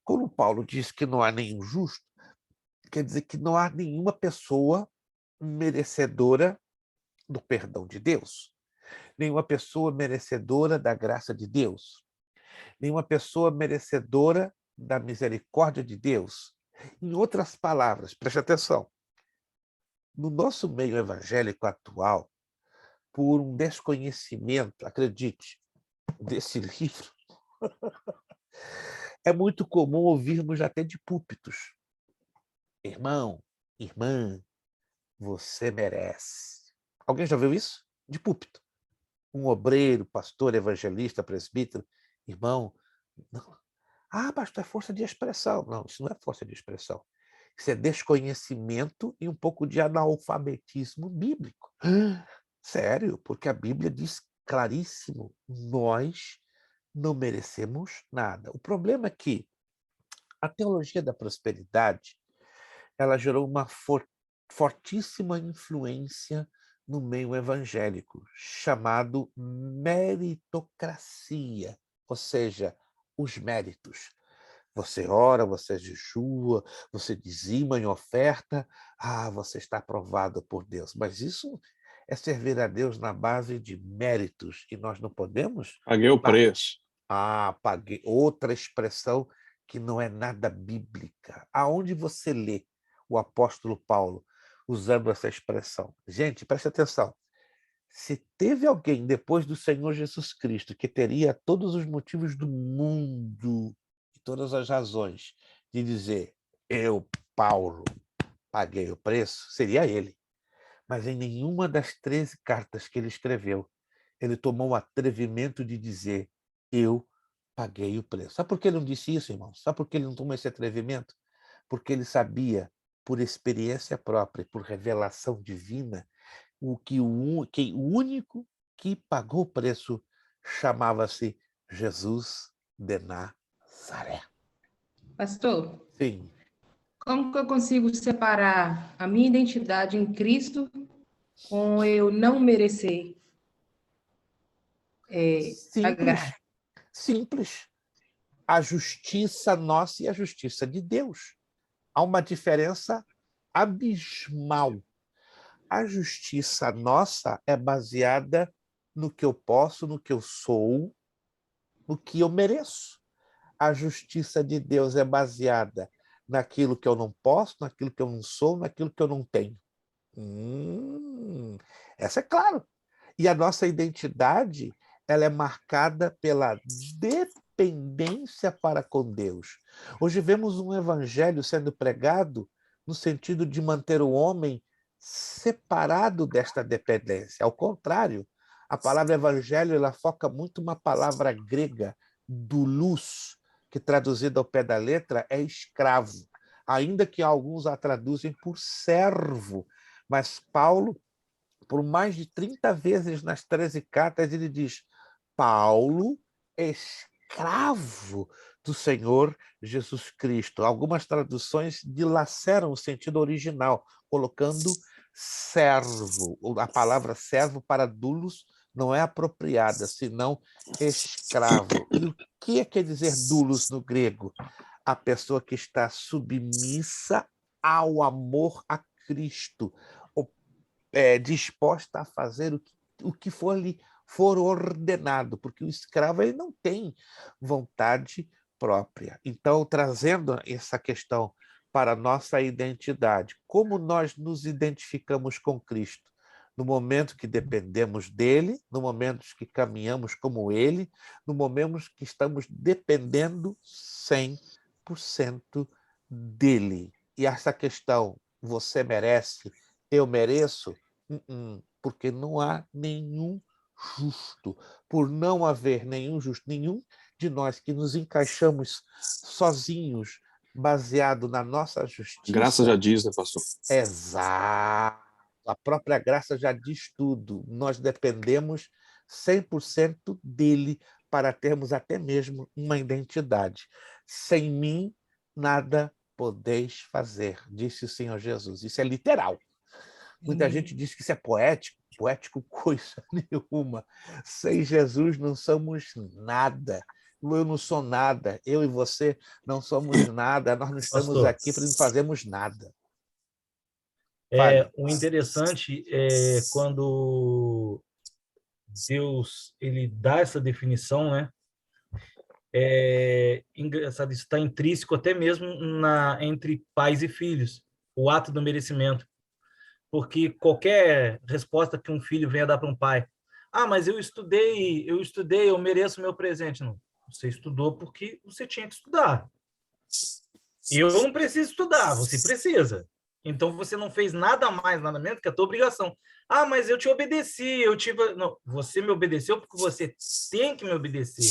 Quando Paulo diz que não há nenhum justo, quer dizer que não há nenhuma pessoa merecedora do perdão de Deus, nenhuma pessoa merecedora da graça de Deus, nenhuma pessoa merecedora da misericórdia de Deus. Em outras palavras, preste atenção, no nosso meio evangélico atual, por um desconhecimento, acredite, desse livro, é muito comum ouvirmos até de púlpitos: irmão, irmã, você merece. Alguém já viu isso? De púlpito. Um obreiro, pastor, evangelista, presbítero, irmão, não. Ah, pastor, é força de expressão. Não, isso não é força de expressão. Isso é desconhecimento e um pouco de analfabetismo bíblico. Sério, porque a Bíblia diz claríssimo, nós não merecemos nada. O problema é que a teologia da prosperidade, ela gerou uma fortíssima influência no meio evangélico, chamado meritocracia, ou seja, os méritos. Você ora, você jejua, você dizima em oferta, você está aprovado por Deus. Mas isso é servir a Deus na base de méritos, e nós não podemos... Paguei o preço. Paguei. Outra expressão que não é nada bíblica. Aonde você lê o apóstolo Paulo usando essa expressão? Gente, preste atenção. Se teve alguém depois do Senhor Jesus Cristo que teria todos os motivos do mundo e todas as razões de dizer: eu, Paulo, paguei o preço, seria ele. Mas em nenhuma das 13 cartas que ele escreveu, ele tomou o atrevimento de dizer: eu paguei o preço. Sabe por que ele não disse isso, irmão? Sabe por que ele não tomou esse atrevimento? Porque ele sabia, por experiência própria, por revelação divina, o único que pagou o preço chamava-se Jesus de Nazaré. Pastor, Sim. como que eu consigo separar a minha identidade em Cristo com eu não merecer Simples. Simples. A justiça nossa e a justiça de Deus. Há uma diferença abismal. A justiça nossa é baseada no que eu posso, no que eu sou, no que eu mereço. A justiça de Deus é baseada naquilo que eu não posso, naquilo que eu não sou, naquilo que eu não tenho. Essa é claro. E a nossa identidade, ela é marcada pela dependência para com Deus. Hoje vemos um evangelho sendo pregado no sentido de manter o homem separado desta dependência. Ao contrário, a palavra evangelho ela foca muito uma palavra grega, doulos, que traduzida ao pé da letra é escravo, ainda que alguns a traduzem por servo. Mas Paulo, por mais de 30 vezes nas 13 cartas, ele diz: Paulo, escravo do Senhor Jesus Cristo. Algumas traduções dilaceram o sentido original, colocando servo. A palavra servo para doulos não é apropriada, senão escravo. E o que quer dizer doulos no grego? A pessoa que está submissa ao amor a Cristo, disposta a fazer o que for ordenado, porque o escravo ele não tem vontade própria. Então, trazendo essa questão para a nossa identidade, como nós nos identificamos com Cristo? No momento que dependemos dele, no momento que caminhamos como ele, no momento que estamos dependendo 100% dele. E essa questão, você merece, eu mereço, porque não há nenhum justo. Por não haver nenhum justo, nenhum de nós que nos encaixamos sozinhos, baseado na nossa justiça. Graça já diz, né, pastor? Exato. A própria graça já diz tudo. Nós dependemos 100% dele para termos até mesmo uma identidade. Sem mim, nada podeis fazer, disse o Senhor Jesus. Isso é literal. Muita gente diz que isso é poético. Poético coisa nenhuma. Sem Jesus não somos nada. Eu não sou nada. Eu e você não somos nada. Nós não estamos Pastor, aqui para não fazermos nada. o interessante é quando Deus ele dá essa definição, né? É engraçado, isso está intrínseco até mesmo entre pais e filhos, o ato do merecimento. Porque qualquer resposta que um filho venha dar para um pai, mas eu estudei, eu mereço meu presente. Não, você estudou porque você tinha que estudar. Eu não preciso estudar, você precisa. Então você não fez nada mais, nada menos que a tua obrigação. Mas eu te obedeci, Não, você me obedeceu porque você tem que me obedecer.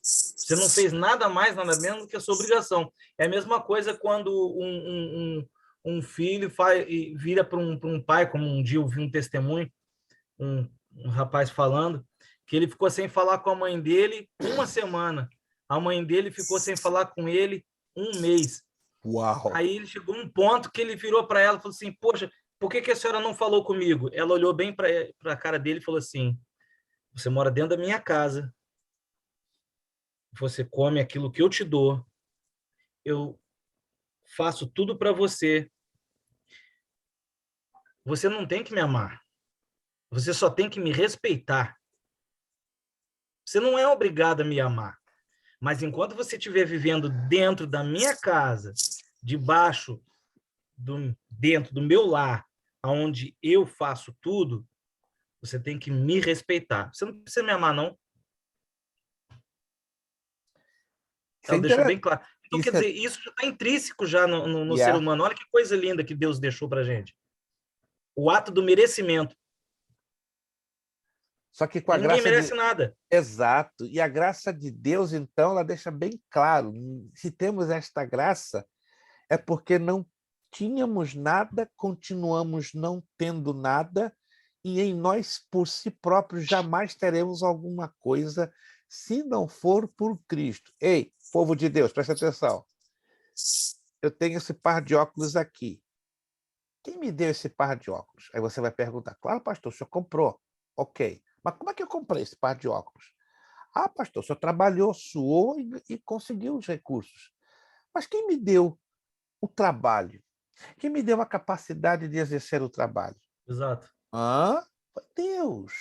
Você não fez nada mais, nada menos do que a sua obrigação. É a mesma coisa quando um filho vira para um pai, como um dia eu vi um testemunho, um rapaz falando, que ele ficou sem falar com a mãe dele uma semana. A mãe dele ficou sem falar com ele um mês. Uau! Aí ele chegou a um ponto que ele virou para ela e falou assim, poxa, por que a senhora não falou comigo? Ela olhou bem para a cara dele e falou assim, você mora dentro da minha casa, você come aquilo que eu te dou, eu faço tudo para você, você não tem que me amar, você só tem que me respeitar. Você não é obrigado a me amar, mas enquanto você estiver vivendo dentro da minha casa, dentro do meu lar, onde eu faço tudo, você tem que me respeitar. Você não precisa me amar, não. Ela deixou bem claro. Então, quer dizer, isso já está intrínseco já no ser humano. Olha que coisa linda que Deus deixou para a gente. O ato do merecimento. Só que com a ninguém merece nada. Exato. E a graça de Deus, então, ela deixa bem claro. Se temos esta graça, é porque não tínhamos nada, continuamos não tendo nada, e em nós, por si próprios, jamais teremos alguma coisa se não for por Cristo. Ei, povo de Deus, presta atenção. Eu tenho esse par de óculos aqui. Quem me deu esse par de óculos? Aí você vai perguntar, claro, pastor, o senhor comprou. Ok. Mas como é que eu comprei esse par de óculos? Pastor, o senhor trabalhou, suou e conseguiu os recursos. Mas quem me deu o trabalho? Quem me deu a capacidade de exercer o trabalho? Exato. Foi Deus.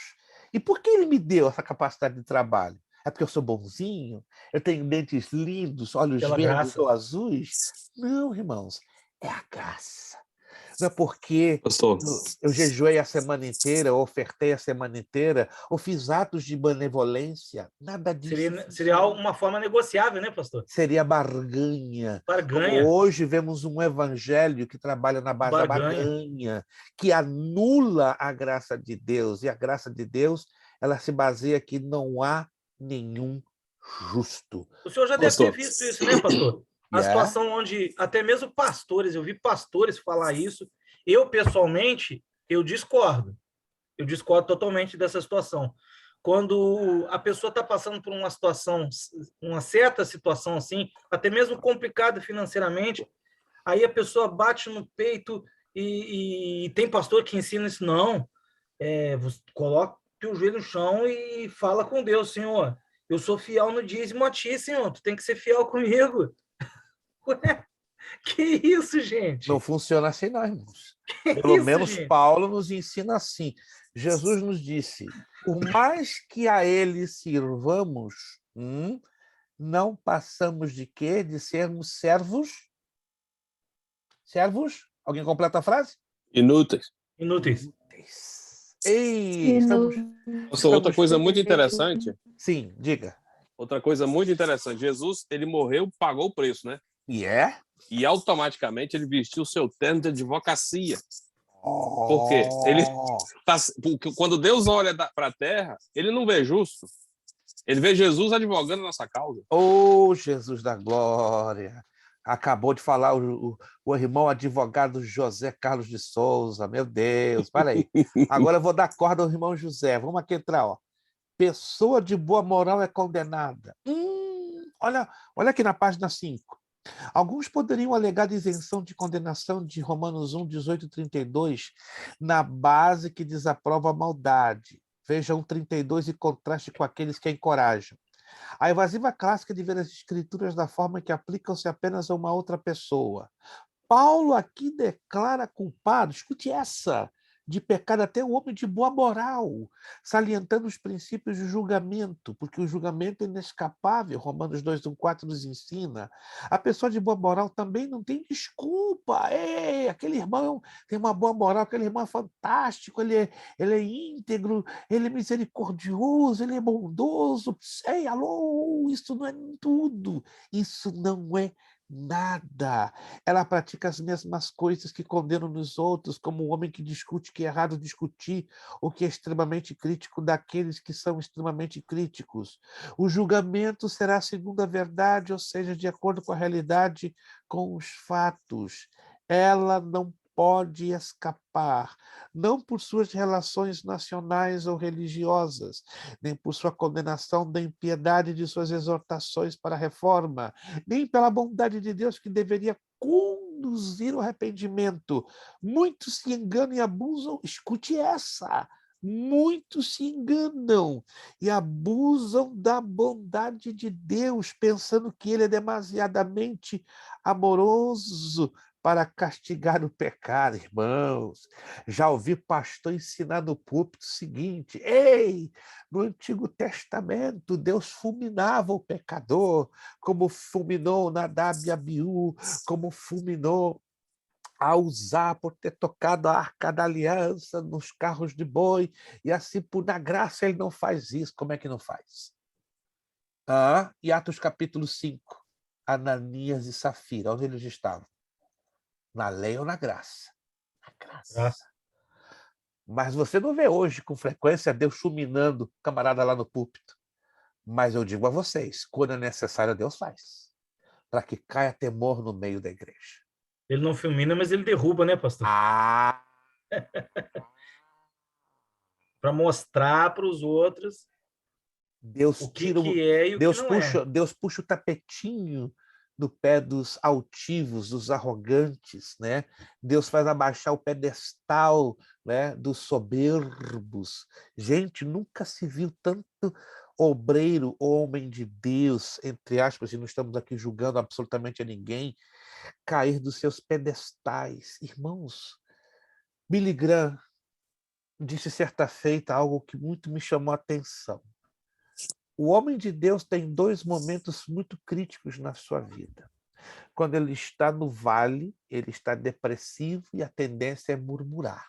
E por que ele me deu essa capacidade de trabalho? É porque eu sou bonzinho? Eu tenho dentes lindos, olhos verdes ou azuis? Não, irmãos. É a graça. Não é porque eu jejuei a semana inteira, ou ofertei a semana inteira, ou fiz atos de benevolência. Nada disso. Seria uma forma negociável, né, pastor? Seria barganha. Barganha. Como hoje vemos um evangelho que trabalha na base da barganha, que anula a graça de Deus. E a graça de Deus, ela se baseia que não há nenhum justo. O senhor já deve ter visto isso, né, pastor? A situação onde até mesmo pastores, eu vi pastores falar isso. Eu, pessoalmente, eu discordo. Eu discordo totalmente dessa situação. Quando a pessoa está passando por uma situação, uma certa situação assim, até mesmo complicada financeiramente, aí a pessoa bate no peito e tem pastor que ensina isso, não. Você coloca o joelho no chão e fala com Deus, Senhor, eu sou fiel no dízimo a ti, Senhor, tu tem que ser fiel comigo. Ué, que isso, gente? Não funciona assim, não, irmãos. Pelo menos gente? Paulo nos ensina assim. Jesus nos disse, por mais que a ele sirvamos, não passamos de quê? De sermos servos? Servos? Alguém completa a frase? Inúteis. Inúteis. Ei, Nossa, outra estamos... coisa muito interessante, Sim, diga. outra coisa muito interessante, Jesus, ele morreu, pagou o preço, né? E é? E automaticamente ele vestiu o seu terno de advocacia. Por quê? Ele porque quando Deus olha para a terra, ele não vê justo. Ele vê Jesus advogando a nossa causa. Oh, Jesus da glória! Acabou de falar o irmão advogado José Carlos de Souza. Meu Deus, para aí. Agora eu vou dar corda ao irmão José. Vamos aqui entrar, ó. Pessoa de boa moral é condenada. Olha aqui na página 5. Alguns poderiam alegar isenção de condenação de Romanos 1, 18 e 32 na base que desaprova a maldade. Veja 1,32 e contraste com aqueles que a encorajam. A evasiva clássica de ver as escrituras da forma que aplicam-se apenas a uma outra pessoa. Paulo aqui declara culpado, escute essa, de pecado até o homem de boa moral, salientando os princípios do julgamento, porque o julgamento é inescapável, Romanos 2:1-4 nos ensina. A pessoa de boa moral também não tem desculpa. Ei, aquele irmão tem uma boa moral, aquele irmão é fantástico, ele é íntegro, ele é misericordioso, ele é bondoso. Ei, alô, isso não é tudo, isso não é nada. Ela pratica as mesmas coisas que condenam nos outros, como o homem que discute que é errado discutir, ou que é extremamente crítico daqueles que são extremamente críticos. O julgamento será segundo a verdade, ou seja, de acordo com a realidade, com os fatos. Ela não pode escapar, não por suas relações nacionais ou religiosas, nem por sua condenação da impiedade de suas exortações para a reforma, nem pela bondade de Deus que deveria conduzir o arrependimento. Muitos se enganam e abusam, escute essa, muitos se enganam e abusam da bondade de Deus, pensando que ele é demasiadamente amoroso para castigar o pecado, irmãos. Já ouvi pastor ensinar no púlpito o seguinte: ei, no Antigo Testamento, Deus fulminava o pecador, como fulminou Nadab e Abiú, como fulminou a Uzá por ter tocado a Arca da Aliança nos carros de boi, e assim, por na graça, ele não faz isso. Como é que não faz? E Atos capítulo 5, Ananias e Safira, onde eles estavam? Na lei ou na graça? Na graça. Mas você não vê hoje, com frequência, Deus fulminando o camarada lá no púlpito. Mas eu digo a vocês, quando é necessário, Deus faz, para que caia temor no meio da igreja. Ele não fulmina, mas ele derruba, né, pastor? Para mostrar para os outros Deus o que é e o Deus que não puxa, é. Deus puxa o tapetinho no pé dos altivos, dos arrogantes, né? Deus faz abaixar o pedestal, né, dos soberbos. Gente, nunca se viu tanto obreiro, homem de Deus, entre aspas, e não estamos aqui julgando absolutamente a ninguém, cair dos seus pedestais. Irmãos, Billy Graham disse certa feita algo que muito me chamou a atenção. O homem de Deus tem 2 momentos muito críticos na sua vida. Quando ele está no vale, ele está depressivo e a tendência é murmurar.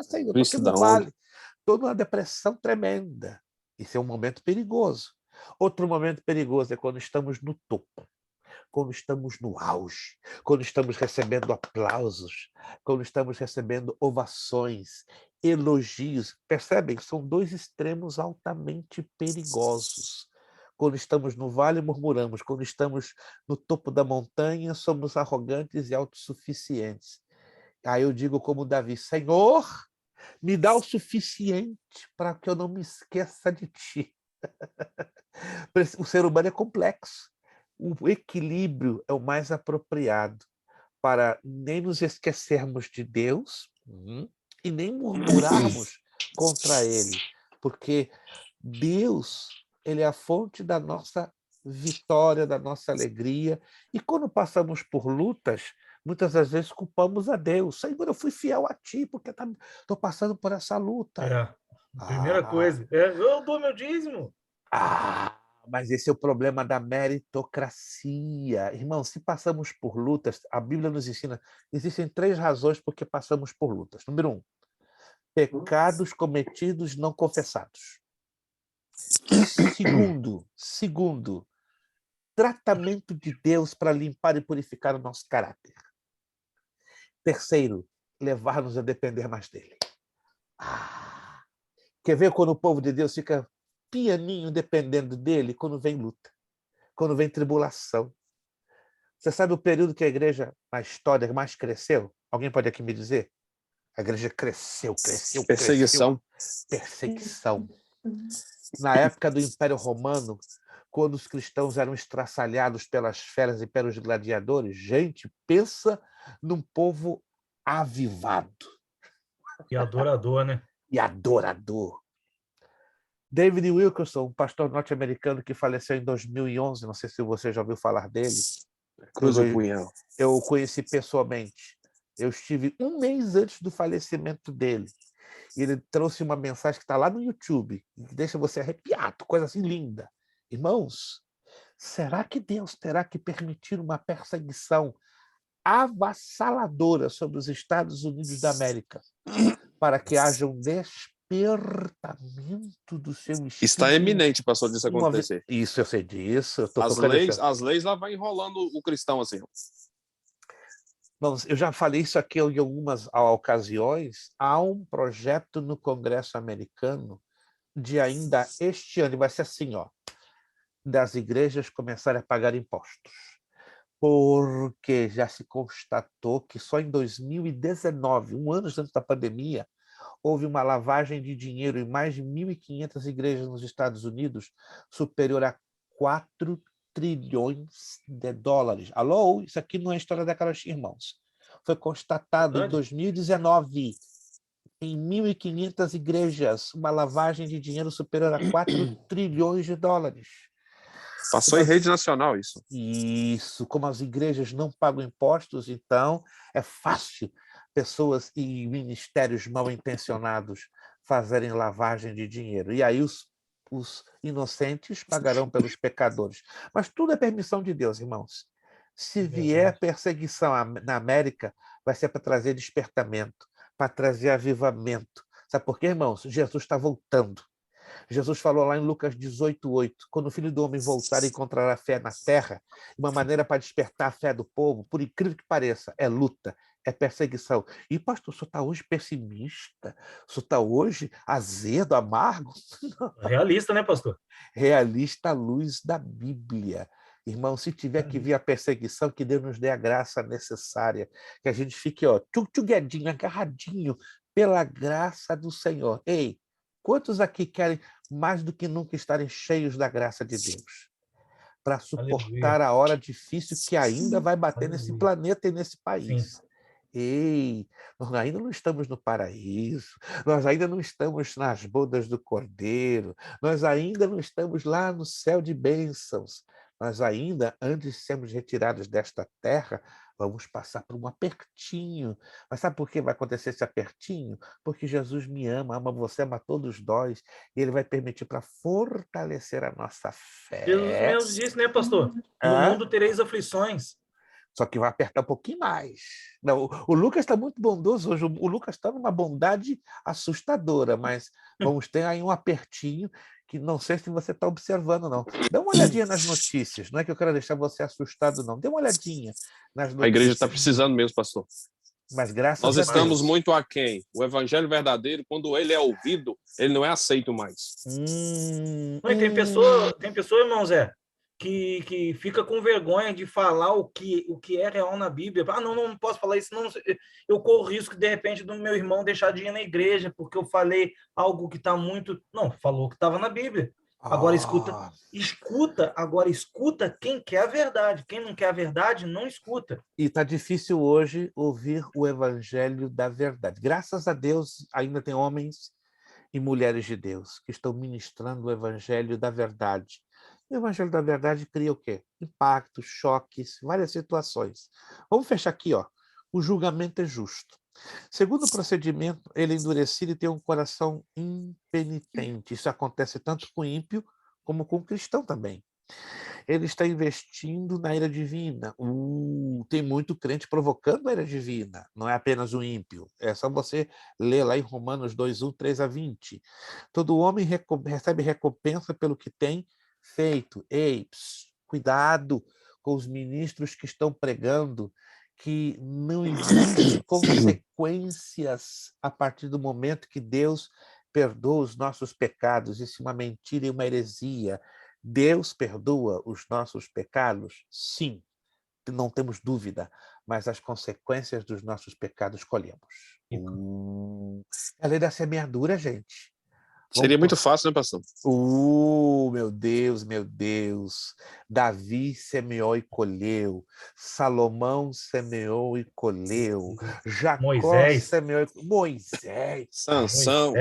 Senhor, eu estou aqui no vale. Estou numa depressão tremenda. Isso é um momento perigoso. Outro momento perigoso é quando estamos no topo, quando estamos no auge, quando estamos recebendo aplausos, quando estamos recebendo ovações, elogios. Percebem? São 2 extremos altamente perigosos. Quando estamos no vale, murmuramos. Quando estamos no topo da montanha, somos arrogantes e autossuficientes. Aí eu digo como Davi: Senhor, me dá o suficiente para que eu não me esqueça de ti. O ser humano é complexo. O equilíbrio é o mais apropriado para nem nos esquecermos de Deus e nem murmurarmos contra Ele, porque Deus, Ele é a fonte da nossa vitória, da nossa alegria, e quando passamos por lutas, muitas das vezes culpamos a Deus. Senhor, eu fui fiel a Ti, porque estou passando por essa luta. A primeira coisa, eu dou meu dízimo. Mas esse é o problema da meritocracia. Irmão, se passamos por lutas, a Bíblia nos ensina, existem 3 razões por que passamos por lutas. Número 1, pecados cometidos não confessados. Segundo, tratamento de Deus para limpar e purificar o nosso caráter. Terceiro, levar-nos a depender mais dele. Quer ver quando o povo de Deus fica pianinho dependendo dele? Quando vem luta, quando vem tribulação. Você sabe o período que a igreja, na história, mais cresceu? Alguém pode aqui me dizer? A igreja cresceu. Perseguição. Perseguição. Na época do Império Romano, quando os cristãos eram estraçalhados pelas feras e pelos gladiadores, gente, pensa num povo avivado. E adorador, né? E adorador. David Wilkerson, um pastor norte-americano que faleceu em 2011, não sei se você já ouviu falar dele. Cruz e punhal. Eu o conheci pessoalmente. Eu estive um mês antes do falecimento dele. E ele trouxe uma mensagem que está lá no YouTube, que deixa você arrepiado, coisa assim linda. Irmãos, será que Deus terá que permitir uma perseguição avassaladora sobre os Estados Unidos da América para que haja um despertamento do seu espírito? Está eminente, pastor, disso acontecer. Isso, eu sei disso. As leis lá vai enrolando o cristão assim. Vamos, eu já falei isso aqui em algumas ocasiões. Há um projeto no Congresso americano de ainda este ano, vai ser assim, ó, das igrejas começarem a pagar impostos. Porque já se constatou que só em 2019, um ano antes da pandemia, houve uma lavagem de dinheiro em mais de 1.500 igrejas nos Estados Unidos, superior a 4 trilhões de dólares. Alô? Isso aqui não é história da carochinha, irmãos. Foi constatado em 2019, em 1.500 igrejas, uma lavagem de dinheiro superior a 4 trilhões de dólares. Passou em rede nacional isso. Isso, como as igrejas não pagam impostos, então é fácil pessoas e ministérios mal intencionados fazerem lavagem de dinheiro. E aí os inocentes pagarão pelos pecadores. Mas tudo é permissão de Deus, irmãos. Se vier perseguição na América, vai ser para trazer despertamento, para trazer avivamento. Sabe por quê, irmãos? Jesus está voltando. Jesus falou lá em Lucas 18:8, quando o Filho do Homem voltar e encontrar a fé na terra, uma maneira para despertar a fé do povo, por incrível que pareça, é luta, é perseguição. E, pastor, o senhor está hoje pessimista? O senhor está hoje azedo, amargo? Realista, né, pastor? Realista à luz da Bíblia. Irmão, se tiver que vir a perseguição, que Deus nos dê a graça necessária, que a gente fique, ó, tchuguedinho, agarradinho, pela graça do Senhor. Ei, quantos aqui querem mais do que nunca estarem cheios da graça de Deus? Para suportar a hora difícil que ainda vai bater nesse planeta e nesse país. Sim. Ei, nós ainda não estamos no paraíso, nós ainda não estamos nas bodas do Cordeiro, nós ainda não estamos lá no céu de bênçãos. Nós ainda, antes de sermos retirados desta terra, vamos passar por um apertinho. Mas sabe por que vai acontecer esse apertinho? Porque Jesus me ama você, ama todos nós, e Ele vai permitir para fortalecer a nossa fé. Jesus mesmo disse, né, pastor? No mundo tereis aflições. Só que vai apertar um pouquinho mais. Não, o Lucas está muito bondoso hoje. O Lucas está numa bondade assustadora, mas vamos ter aí um apertinho que não sei se você está observando, não. Dá uma olhadinha nas notícias. Não é que eu quero deixar você assustado, não. Dê uma olhadinha nas notícias. A igreja está precisando mesmo, pastor. Mas graças Nós a Deus. estamos muito aquém. O evangelho verdadeiro, quando ele é ouvido, ele não é aceito mais. Tem pessoa, irmão Zé, que fica com vergonha de falar o que é real na Bíblia. Ah, não posso falar isso, não, eu corro risco, de repente, do meu irmão deixar de ir na igreja, porque eu falei algo que está muito... Não, falou que estava na Bíblia. Agora escuta quem quer a verdade. Quem não quer a verdade, não escuta. E está difícil hoje ouvir o evangelho da verdade. Graças a Deus, ainda tem homens e mulheres de Deus que estão ministrando o evangelho da verdade. E o evangelho da verdade cria o quê? Impactos, choques, várias situações. Vamos fechar aqui, ó. O julgamento é justo. Segundo o procedimento, ele é endurecido e tem um coração impenitente. Isso acontece tanto com o ímpio como com o cristão também. Ele está investindo na ira divina. Tem muito crente provocando a ira divina. Não é apenas o ímpio. É só você ler lá em Romanos 2:1, 3-20. Todo homem recebe recompensa pelo que tem feito. Ei, cuidado com os ministros que estão pregando que não existe consequências a partir do momento que Deus perdoa os nossos pecados. Isso é uma mentira e uma heresia. Deus perdoa os nossos pecados? Sim, não temos dúvida, mas as consequências dos nossos pecados colhemos. A lei da semeadura, gente. Seria muito fácil, né, pastor? Meu Deus, meu Deus. Davi semeou e colheu. Salomão semeou e colheu. Jacó Moisés. semeou e... Moisés. Sansão.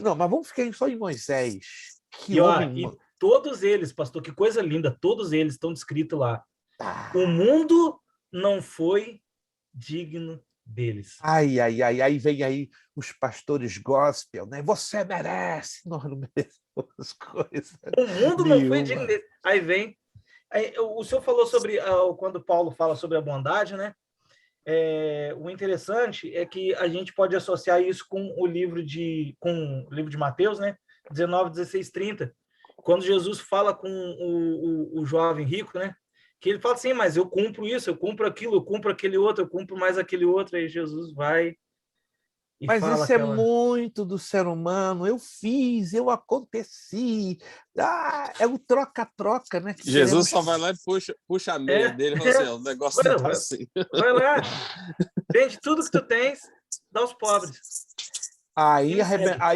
Não, mas vamos ficar só em Moisés. Que E, homem... e todos eles, pastor, que coisa linda, todos eles estão descritos lá. Ah. O mundo não foi digno deles. Aí vem aí os pastores gospel, né? Você merece, nós não merecemos coisas. O mundo não foi digno deles. Aí vem. O senhor falou sobre quando Paulo fala sobre a bondade, né? O interessante é que a gente pode associar isso com o livro de Mateus, né? 19, 16, 30. Quando Jesus fala com o jovem rico, né? Que ele fala assim, mas eu cumpro isso, eu cumpro aquilo, eu cumpro aquele outro, eu cumpro mais aquele outro. Aí Jesus vai e mas fala isso é muito do ser humano. Eu fiz, eu aconteci. É o troca-troca, né? Jesus só vai lá e puxa a meia dele e fala assim, o negócio não tá assim. Vai lá, vende tudo que tu tens, dá aos pobres. Aí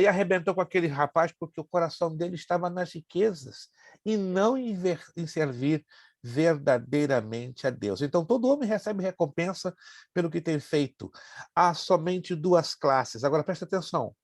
arrebentou com aquele rapaz porque o coração dele estava nas riquezas e não em servir verdadeiramente a Deus. Então, todo homem recebe recompensa pelo que tem feito. Há somente duas classes. Agora, presta atenção.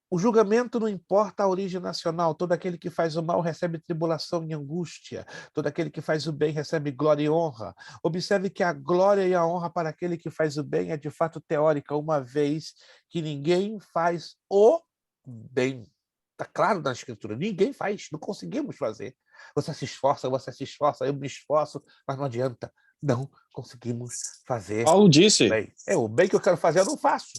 O julgamento não importa a origem nacional. Todo aquele que faz o mal recebe tribulação e angústia. Todo aquele que faz o bem recebe glória e honra. Observe que a glória e a honra para aquele que faz o bem é de fato teórica, uma vez que ninguém faz o bem. Está claro na Escritura. Ninguém faz, não conseguimos fazer. Você se esforça, eu me esforço, mas não adianta. Não conseguimos fazer. Paulo disse. Bem. O bem que eu quero fazer eu não faço.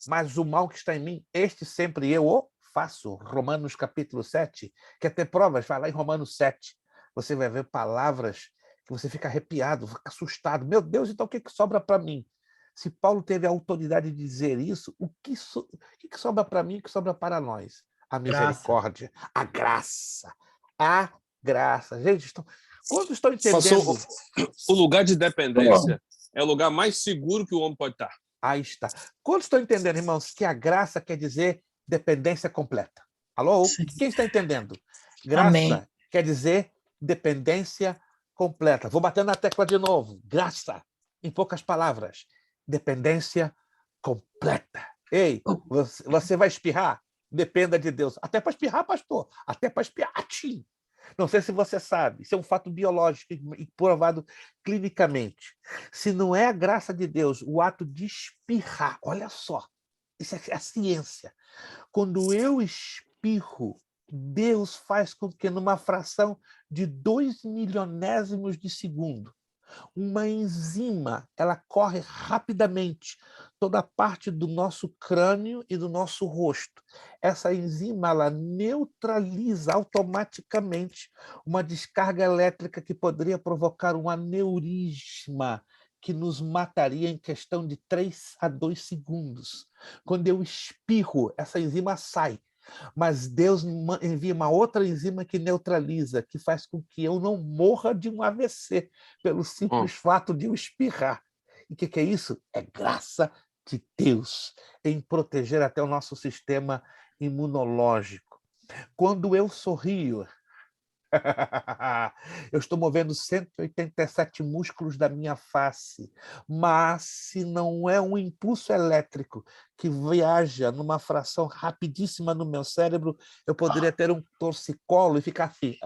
Mas o mal que está em mim, este sempre eu o faço. Romanos capítulo 7. Quer ter provas? Vai lá em Romanos 7. Você vai ver palavras que você fica arrepiado, fica assustado. Meu Deus, então o que sobra para mim? Se Paulo teve a autoridade de dizer isso, o que sobra para mim, o que sobra para nós? A misericórdia, a graça. A graça. Gente, quando estou entendendo... O lugar de dependência é o lugar mais seguro que o homem pode estar. Aí está. Quando estou entendendo, irmãos, que a graça quer dizer dependência completa. Alô? Sim. Quem está entendendo? Graça Amém. Quer dizer dependência completa. Vou bater na tecla de novo. Graça, em poucas palavras, dependência completa. Ei, você vai espirrar? Dependa de Deus. Até para espirrar, pastor. Até para espirrar. Atim. Não sei se você sabe, isso é um fato biológico e provado clinicamente. Se não é a graça de Deus, o ato de espirrar, olha só, isso é a ciência. Quando eu espirro, Deus faz com que numa fração de 2 milionésimos de segundo, uma enzima, ela corre rapidamente toda a parte do nosso crânio e do nosso rosto. Essa enzima, ela neutraliza automaticamente uma descarga elétrica que poderia provocar um aneurisma que nos mataria em questão de 3 a 2 segundos. Quando eu espirro, essa enzima sai. Mas Deus envia uma outra enzima que neutraliza, que faz com que eu não morra de um AVC, pelo simples fato de eu espirrar. E o que é isso? É graça de Deus em proteger até o nosso sistema imunológico. Quando eu sorrio, eu estou movendo 187 músculos da minha face, mas se não é um impulso elétrico que viaja numa fração rapidíssima no meu cérebro, eu poderia ter um torcicolo e ficar assim,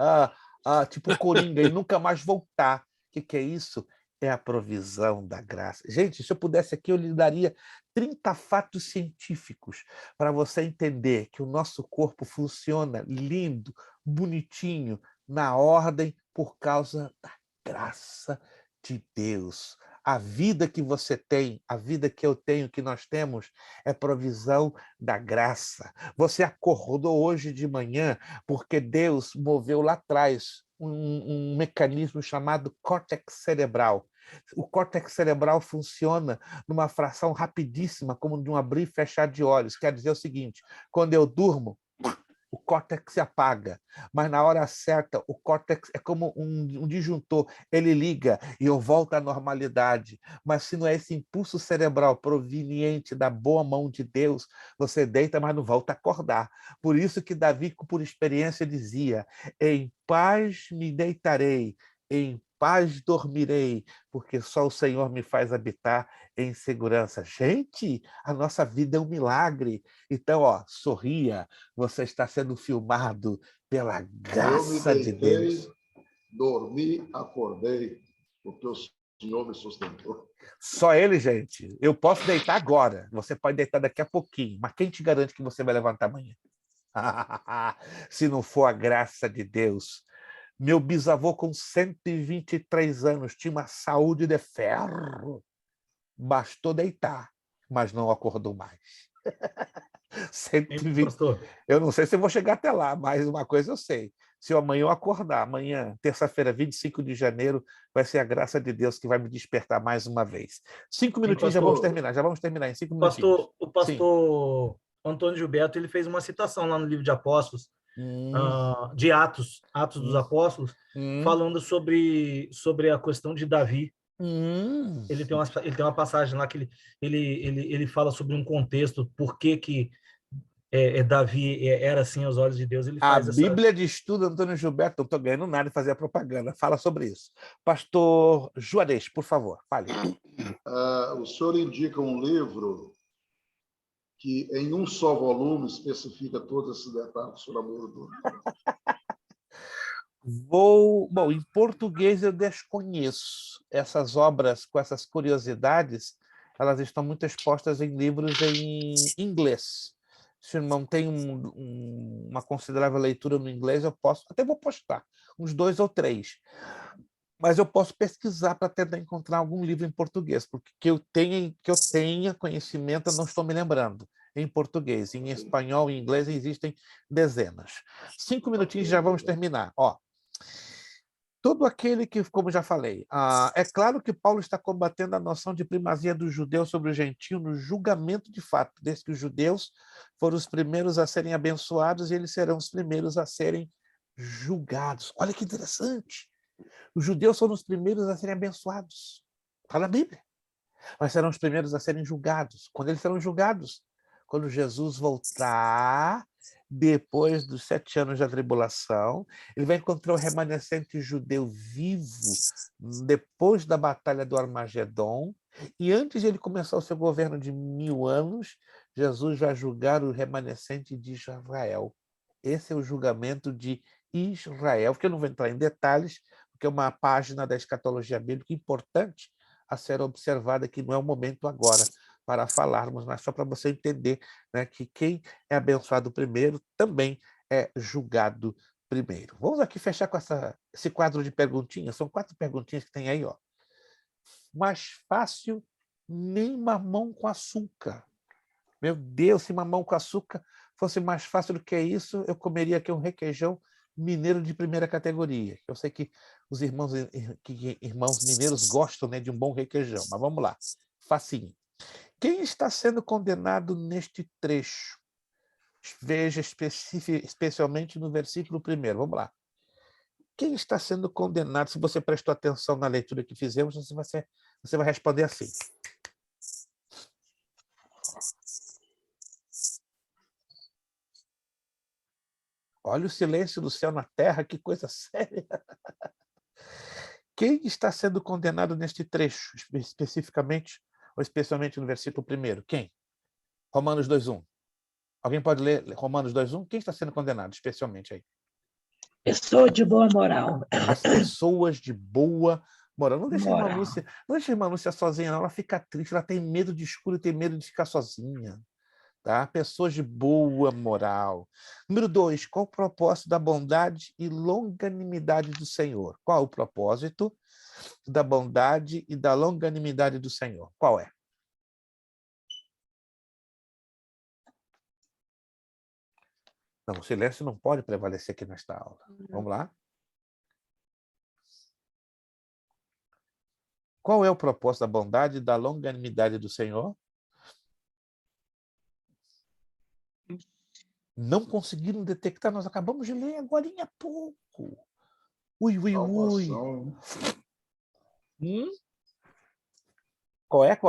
tipo Coringa, e nunca mais voltar. O que é isso? é a provisão da graça. Gente, se eu pudesse aqui, eu lhe daria 30 fatos científicos para você entender que o nosso corpo funciona lindo, bonitinho, na ordem por causa da graça de Deus. A vida que você tem, a vida que eu tenho, que nós temos, é provisão da graça. Você acordou hoje de manhã porque Deus moveu lá atrás um mecanismo chamado córtex cerebral. O córtex cerebral funciona numa fração rapidíssima, como de um abrir e fechar de olhos. Quer dizer o seguinte, quando eu durmo, o córtex se apaga, mas na hora certa, o córtex é como um disjuntor, ele liga e eu volto à normalidade. Mas se não é esse impulso cerebral proveniente da boa mão de Deus, você deita, mas não volta a acordar. Por isso que Davi, por experiência, dizia: em paz me deitarei, em paz dormirei, porque só o Senhor me faz habitar em segurança. Gente, a nossa vida é um milagre. Então, sorria, você está sendo filmado pela graça de Deus. Dormi, acordei, porque o Senhor me sustentou. Só Ele, gente. Eu posso deitar agora, você pode deitar daqui a pouquinho, mas quem te garante que você vai levantar amanhã? Se não for a graça de Deus. Meu bisavô, com 123 anos, tinha uma saúde de ferro. Bastou deitar, mas não acordou mais. 120. Eu não sei se eu vou chegar até lá, mas uma coisa eu sei. Se eu amanhã eu acordar, amanhã, terça-feira, 25 de janeiro, vai ser a graça de Deus que vai me despertar mais uma vez. 5 minutinhos, já vamos terminar em 5 minutinhos. O pastor Antônio Gilberto, ele fez uma citação lá no livro de Apóstolos, de Atos dos Apóstolos, falando sobre a questão de Davi. Ele tem uma passagem lá que ele fala sobre um contexto, por que Davi era assim aos olhos de Deus. Ele faz a Bíblia de Estudo, Antônio Gilberto, não estou ganhando nada de fazer a propaganda. Fala sobre isso. Pastor Juarez, por favor, fale. O senhor indica um livro que em um só volume especifica todos esses detalhes sobre a abordou. Bom, em português eu desconheço. Essas obras com essas curiosidades, elas estão muito expostas em livros em inglês. Se o irmão tem uma considerável leitura no inglês, eu posso, até vou postar, uns 2 ou 3. Mas eu posso pesquisar para tentar encontrar algum livro em português, porque que eu tenha conhecimento, eu não estou me lembrando. Em português, em espanhol, em inglês, existem dezenas. 5 minutinhos, já vamos terminar. Todo aquele que, como já falei, é claro que Paulo está combatendo a noção de primazia do judeu sobre o gentio no julgamento de fato, desde que os judeus foram os primeiros a serem abençoados e eles serão os primeiros a serem julgados. Olha que interessante! Os judeus foram os primeiros a serem abençoados. Está na Bíblia. Mas serão os primeiros a serem julgados. Quando eles serão julgados? Quando Jesus voltar, depois dos 7 anos da tribulação, ele vai encontrar o remanescente judeu vivo depois da batalha do Armagedon, e antes de ele começar o seu governo de 1000 anos, Jesus vai julgar o remanescente de Israel. Esse é o julgamento de Israel, porque eu não vou entrar em detalhes, porque é uma página da escatologia bíblica importante a ser observada, que não é o momento agora para falarmos, mas só para você entender, né, que quem é abençoado primeiro também é julgado primeiro. Vamos aqui fechar com esse quadro de perguntinhas. São 4 perguntinhas que tem aí. Mais fácil, nem mamão com açúcar. Meu Deus, se mamão com açúcar fosse mais fácil do que isso, eu comeria aqui um requeijão mineiro de primeira categoria. Eu sei que os irmãos mineiros gostam, né, de um bom requeijão, mas vamos lá. Facinho. Quem está sendo condenado neste trecho? Veja especialmente no versículo 1. Vamos lá. Quem está sendo condenado? Se você prestou atenção na leitura que fizemos, você vai responder assim. Olha o silêncio do céu na terra, que coisa séria. Quem está sendo condenado neste trecho, especificamente, ou especialmente no versículo 1? Quem? Romanos 2:1. Alguém pode ler Romanos 2:1? Quem está sendo condenado, especialmente aí? Pessoa de boa moral. As pessoas de boa Mora, não deixa a irmã Moral. Lúcia, não deixa a irmã Lúcia sozinha, não. Ela fica triste, ela tem medo de escuro, tem medo de ficar sozinha. Tá? Pessoas de boa moral. Número 2, qual o propósito da bondade e longanimidade do Senhor? Qual o propósito da bondade e da longanimidade do Senhor? Qual é? Não, o silêncio não pode prevalecer aqui nesta aula. Vamos lá? Qual é o propósito da bondade e da longanimidade do Senhor? Não conseguiram detectar, nós acabamos de ler agora há pouco. Ui, ui, ui. Salvação. Qual é?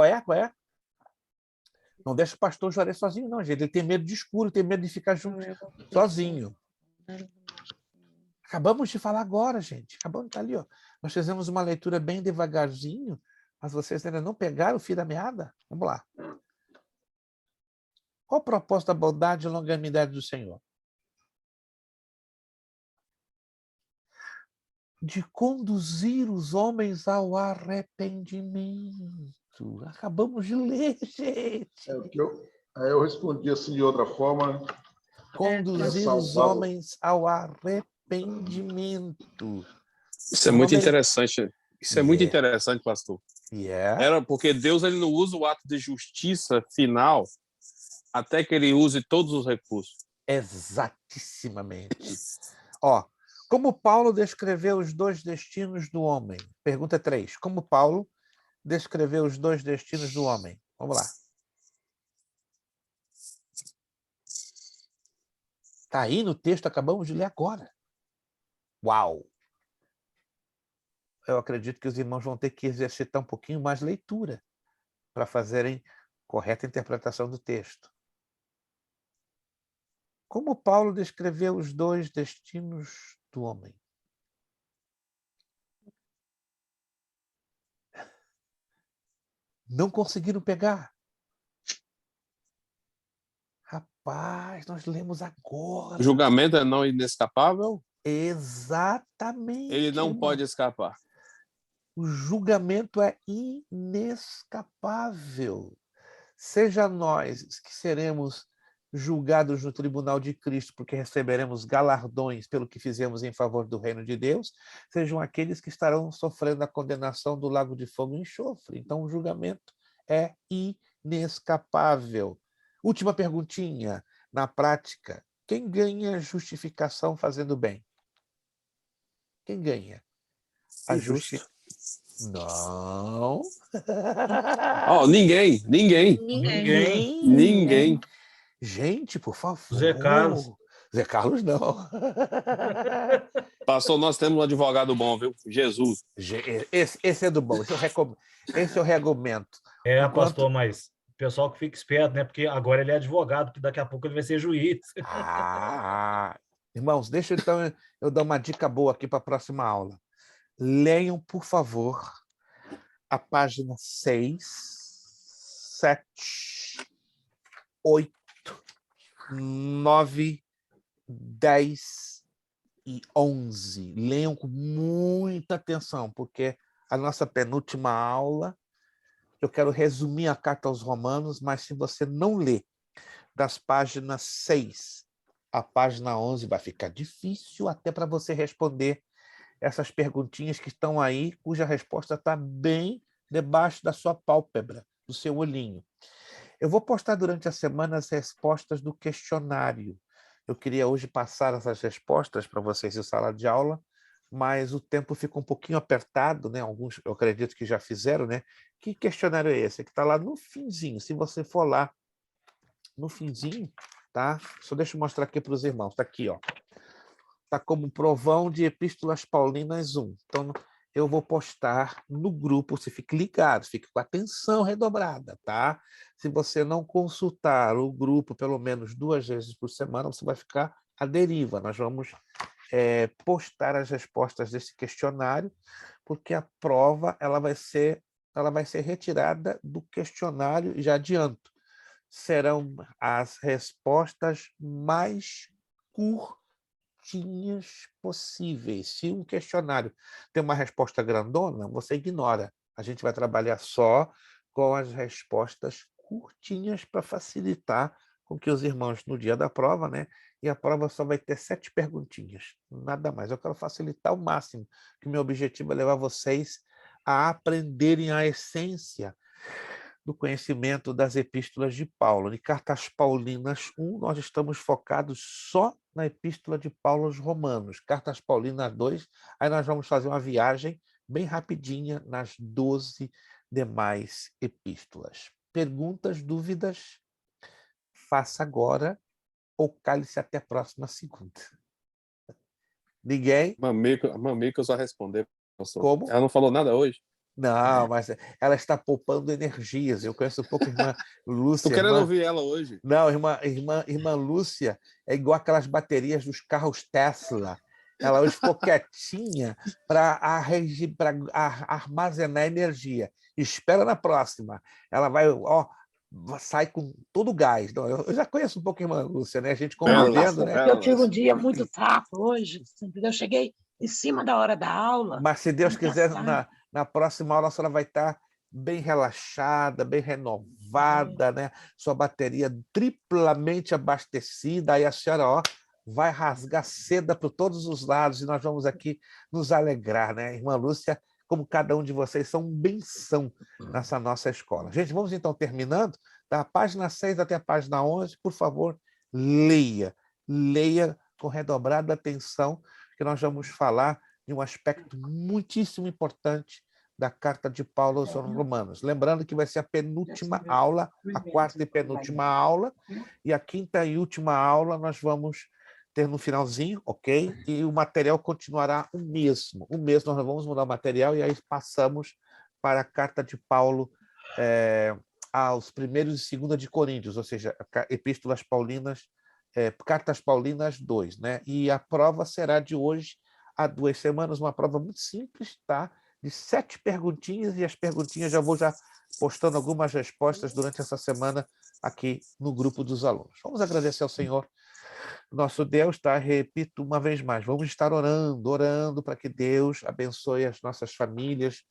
Não deixa o pastor Juarez sozinho, não, gente. Ele tem medo de escuro, tem medo de ficar junto sozinho. Acabamos de falar agora, gente. Acabamos de estar ali, ó. Nós fizemos uma leitura bem devagarzinho, mas vocês ainda não pegaram o fio da meada? Vamos lá. Qual o propósito da bondade e longanimidade do Senhor? De conduzir os homens ao arrependimento. Acabamos de ler, gente. Aí eu respondi assim de outra forma. Conduzir os homens ao arrependimento. Isso é muito interessante. Isso é muito interessante, pastor. Era porque Deus ele não usa o ato de justiça final até que ele use todos os recursos. Exatissimamente. Ó, como Paulo descreveu os dois destinos do homem? Pergunta 3. Como Paulo descreveu os dois destinos do homem? Vamos lá. Está aí no texto, acabamos de ler agora. Uau! Eu acredito que os irmãos vão ter que exercitar um pouquinho mais leitura para fazerem correta interpretação do texto. Como Paulo descreveu os dois destinos do homem? Não conseguiram pegar. Rapaz, nós lemos agora. O julgamento é não inescapável? Exatamente. Ele não irmão. pode escapar. O julgamento é inescapável. Seja nós que seremos julgados no tribunal de Cristo, porque receberemos galardões pelo que fizemos em favor do reino de Deus, sejam aqueles que estarão sofrendo a condenação do lago de fogo e enxofre. Então, o julgamento é inescapável. Última perguntinha. Na prática, quem ganha justificação fazendo bem? Quem ganha? A justiça. Não. Oh, ninguém. Gente, por favor. Zé Carlos. Zé Carlos, não. Pastor, nós temos um advogado bom, viu? Jesus. Esse é do bom. Esse é o argumento. Pastor, mas o pessoal que fica esperto, né? Porque agora ele é advogado, que daqui a pouco ele vai ser juiz. Irmãos, deixa então eu dar uma dica boa aqui para a próxima aula. Leiam, por favor, a página 6, 7, 8, 9, 10 e 11. Leiam com muita atenção, porque a nossa penúltima aula, eu quero resumir a carta aos Romanos, mas se você não ler das páginas 6 à página 11, vai ficar difícil até para você responder essas perguntinhas que estão aí, cuja resposta está bem debaixo da sua pálpebra, do seu olhinho. Eu vou postar durante a semana as respostas do questionário. Eu queria hoje passar essas respostas para vocês em sala de aula, mas o tempo fica um pouquinho apertado, né? Alguns, eu acredito que já fizeram, né? Que questionário é esse? Que está lá no finzinho. Se você for lá no finzinho, tá? Só deixa eu mostrar aqui para os irmãos. Está aqui, ó. Está como provão de Epístolas Paulinas 1. Então, eu vou postar no grupo, você fique ligado, fique com atenção redobrada, tá? Se você não consultar o grupo pelo menos 2 vezes por semana, você vai ficar à deriva. Nós vamos postar as respostas desse questionário, porque a prova ela vai ser retirada do questionário, e já adianto, serão as respostas mais curtas curtinhas possíveis. Se um questionário tem uma resposta grandona, você ignora. A gente vai trabalhar só com as respostas curtinhas para facilitar com que os irmãos, no dia da prova, né? E a prova só vai ter 7 perguntinhas, nada mais. Eu quero facilitar ao máximo, que o meu objetivo é levar vocês a aprenderem a essência do conhecimento das epístolas de Paulo. Em Cartas Paulinas 1, nós estamos focados só na epístola de Paulo aos Romanos. Cartas Paulinas 2, aí nós vamos fazer uma viagem bem rapidinha nas 12 demais epístolas. Perguntas, dúvidas? Faça agora ou cale-se até a próxima segunda. Ninguém? Mamico só responder, pastor. Como? Ela não falou nada hoje? Não, mas ela está poupando energias. Eu conheço um pouco a irmã Lúcia. Tô querendo ouvir ela hoje. Não, irmã Lúcia é igual aquelas baterias dos carros Tesla. Ela hoje ficou quietinha para armazenar energia. Espera na próxima. Ela vai, sai com todo o gás. Não, eu já conheço um pouco a irmã Lúcia, né? A gente convivendo, né? Eu tive um dia muito fraco hoje, entendeu? Eu cheguei em cima da hora da aula. Mas se Deus quiser, cansada. na próxima aula a senhora vai estar bem relaxada, bem renovada, né? Sua bateria triplamente abastecida, aí a senhora vai rasgar seda por todos os lados e nós vamos aqui nos alegrar, né? Irmã Lúcia, como cada um de vocês são benção nessa nossa escola. Gente, vamos então terminando, da página 6 até a página 11, por favor, leia com redobrada atenção, que nós vamos falar de um aspecto muitíssimo importante da carta de Paulo aos Romanos. Lembrando que vai ser a penúltima aula, a quarta e penúltima aula, e a quinta e última aula nós vamos ter no finalzinho, ok? E o material continuará o mesmo. O mesmo, nós vamos mudar o material e aí passamos para a carta de Paulo aos 1º e 2º de Coríntios, ou seja, epístolas paulinas, cartas paulinas 2, né? E a prova será de hoje a 2 semanas, uma prova muito simples, tá? De 7 perguntinhas, e as perguntinhas já vou postando algumas respostas durante essa semana aqui no grupo dos alunos. Vamos agradecer ao Senhor, nosso Deus, tá? Repito uma vez mais, vamos estar orando para que Deus abençoe as nossas famílias.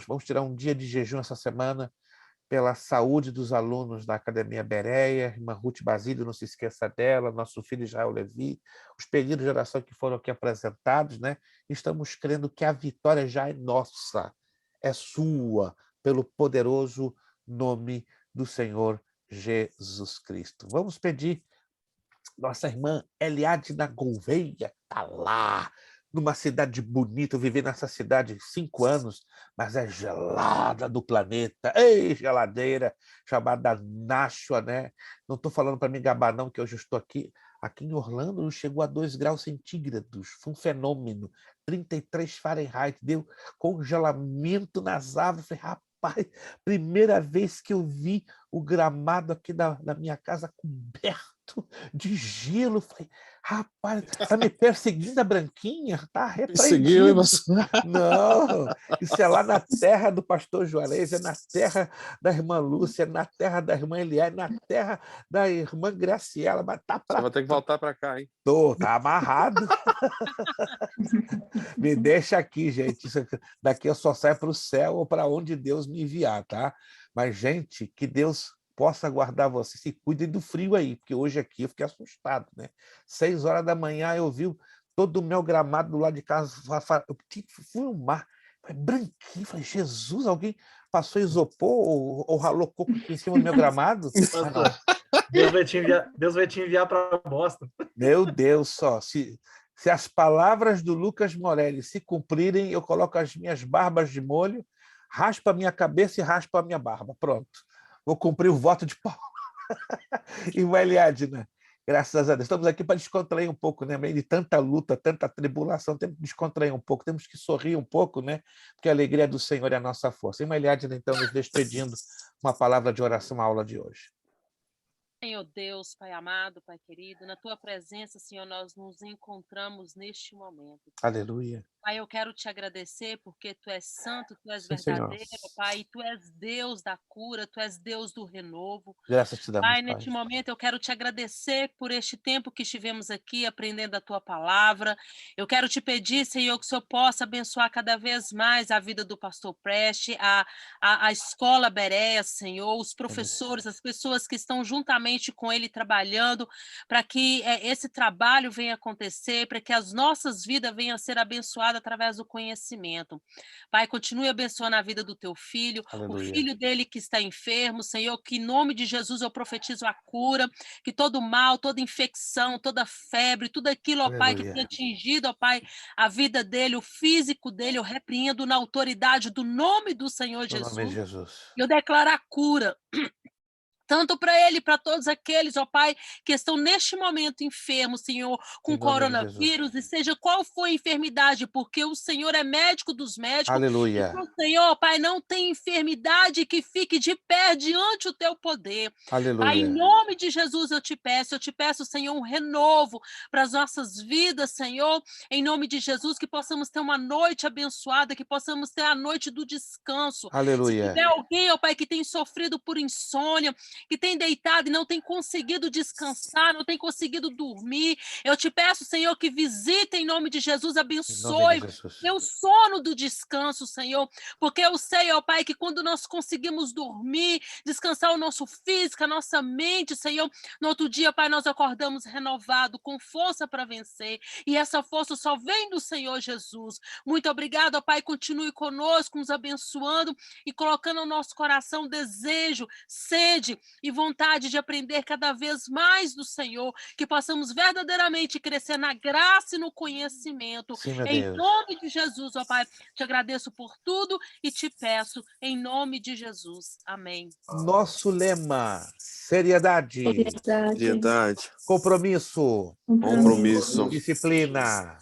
Vamos tirar um dia de jejum essa semana pela saúde dos alunos da Academia Bereia, irmã Ruth Basílio, não se esqueça dela, nosso filho Israel Levi, os pedidos de oração que foram aqui apresentados, né? Estamos crendo que a vitória já é nossa, é sua, pelo poderoso nome do Senhor Jesus Cristo. Vamos pedir nossa irmã Eliadna Gouveia, está lá, numa cidade bonita. Eu vivi nessa cidade 5 anos, mas é gelada do planeta. Ei, geladeira, chamada Nashua, né? Não estou falando para me gabar, não, que hoje eu estou aqui. Aqui em Orlando chegou a 2 graus centígrados. Foi um fenômeno. 33 Fahrenheit. Deu congelamento nas árvores. Falei, rapaz, primeira vez que eu vi o gramado aqui da minha casa coberto de gelo. Falei, rapaz, tá me perseguindo a Branquinha? Tá repreendido. Não, isso é lá na terra do pastor Juarez, é na terra da irmã Lúcia, é na terra da irmã Eliane, na terra da irmã Graciela, mas tá Você vai ter que voltar para cá, hein? Tá amarrado. Me deixa aqui, gente. Daqui eu só saio para o céu ou para onde Deus me enviar, tá? Mas, gente, que Deus possa guardar vocês. Se cuidem do frio aí, porque hoje aqui eu fiquei assustado, né? 6 horas da manhã eu vi todo o meu gramado do lado de casa. Eu tive que filmar. Falei, branquinho. Falei, Jesus, alguém passou isopor ou ralou coco aqui em cima do meu gramado? Deus vai te enviar para Boston. Meu Deus, só. Se as palavras do Lucas Morelli se cumprirem, eu coloco as minhas barbas de molho, raspo a minha cabeça e raspo a minha barba. Pronto. Vou cumprir o voto de Paulo. Irmã Eliadna, graças a Deus. Estamos aqui para descontrair um pouco, né? Meio de tanta luta, tanta tribulação, temos que descontrair um pouco, temos que sorrir um pouco, né? Porque a alegria do Senhor é a nossa força. Irmã Eliadna, então, nos despedindo, uma palavra de oração à aula de hoje. Senhor Deus, Pai amado, Pai querido, na tua presença, Senhor, nós nos encontramos neste momento. Aleluia. Pai, eu quero te agradecer porque tu és santo, tu és Sim, Senhor. verdadeiro, Pai, tu és Deus da cura, tu és Deus do renovo. Graças te damos, Pai, Pai. neste momento eu quero te agradecer por este tempo que estivemos aqui aprendendo a tua palavra. Eu quero te pedir, Senhor, que o Senhor possa abençoar cada vez mais a vida do pastor Preste, a escola Berea, Senhor, os professores, as pessoas que estão juntamente com ele trabalhando, para que esse trabalho venha acontecer, para que as nossas vidas venham a ser abençoadas através do conhecimento. Pai, continue abençoando a vida do teu filho, Aleluia. o filho dele que está enfermo, Senhor, que em nome de Jesus eu profetizo a cura, que todo mal, toda infecção, toda febre, tudo aquilo, ó Pai, que Aleluia. tem atingido, ó Pai, a vida dele, o físico dele, eu repreendo na autoridade do nome do Senhor No nome de Jesus. Jesus. Eu declaro a cura. Tanto para ele, para todos aqueles, ó Pai, que estão neste momento enfermos, Senhor, com Em nome de Jesus. coronavírus, e seja qual for a enfermidade, porque o Senhor é médico dos médicos, Aleluia. e o Senhor, Pai, não tem enfermidade que fique de pé diante o teu poder. Pai, em Aleluia. nome de Jesus eu te peço, Senhor, um renovo para as nossas vidas, Senhor, em nome de Jesus, que possamos ter uma noite abençoada, que possamos ter a noite do descanso. Se Aleluia. tiver alguém, ó Pai, que tem sofrido por insônia, que tem deitado e não tem conseguido descansar, não tem conseguido dormir, eu te peço, Senhor, que visite em nome de Jesus, Em nome abençoe de Jesus. o sono do descanso, Senhor, porque eu sei, ó Pai, que quando nós conseguimos dormir, descansar o nosso físico, a nossa mente, Senhor, no outro dia, Pai, nós acordamos renovado, com força para vencer, e essa força só vem do Senhor Jesus. Muito obrigado, ó Pai, continue conosco, nos abençoando e colocando no nosso coração desejo, sede e vontade de aprender cada vez mais do Senhor, que possamos verdadeiramente crescer na graça e no conhecimento. Sim, meu Em Deus. nome de Jesus, ó Pai, te agradeço por tudo e te peço em nome de Jesus. Amém. Nosso lema: seriedade, Seriedade, compromisso, compromisso, disciplina.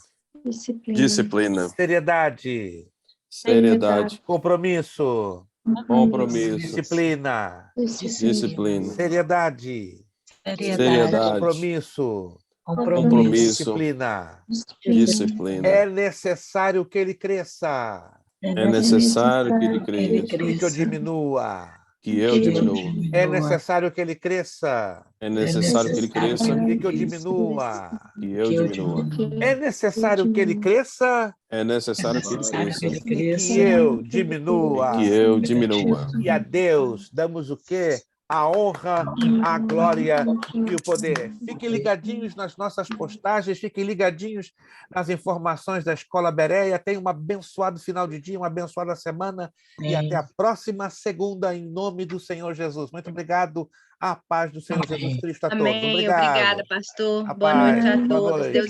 disciplina, Seriedade, seriedade, compromisso, compromisso, disciplina. disciplina, Seriedade, seriedade, compromisso, compromisso, disciplina. disciplina. É necessário que ele cresça É necessário que ele cresça, e que eu diminua. que eu diminua. É necessário que ele cresça É necessário que ele cresça, e que eu diminua. que eu diminua. É necessário que ele cresça É necessário que ele cresça, e que eu diminua. que eu diminua. E a Deus damos o quê? A honra, a glória e o poder. Fiquem ligadinhos nas nossas postagens, fiquem ligadinhos nas informações da Escola Berea. Tenham um abençoado final de dia, uma abençoada semana e até a próxima segunda, em nome do Senhor Jesus. Muito obrigado. A paz do Senhor Jesus Cristo a todos. Amém. Obrigado. Obrigada, pastor. A Boa noite paz. a Boa todos. noite. Deus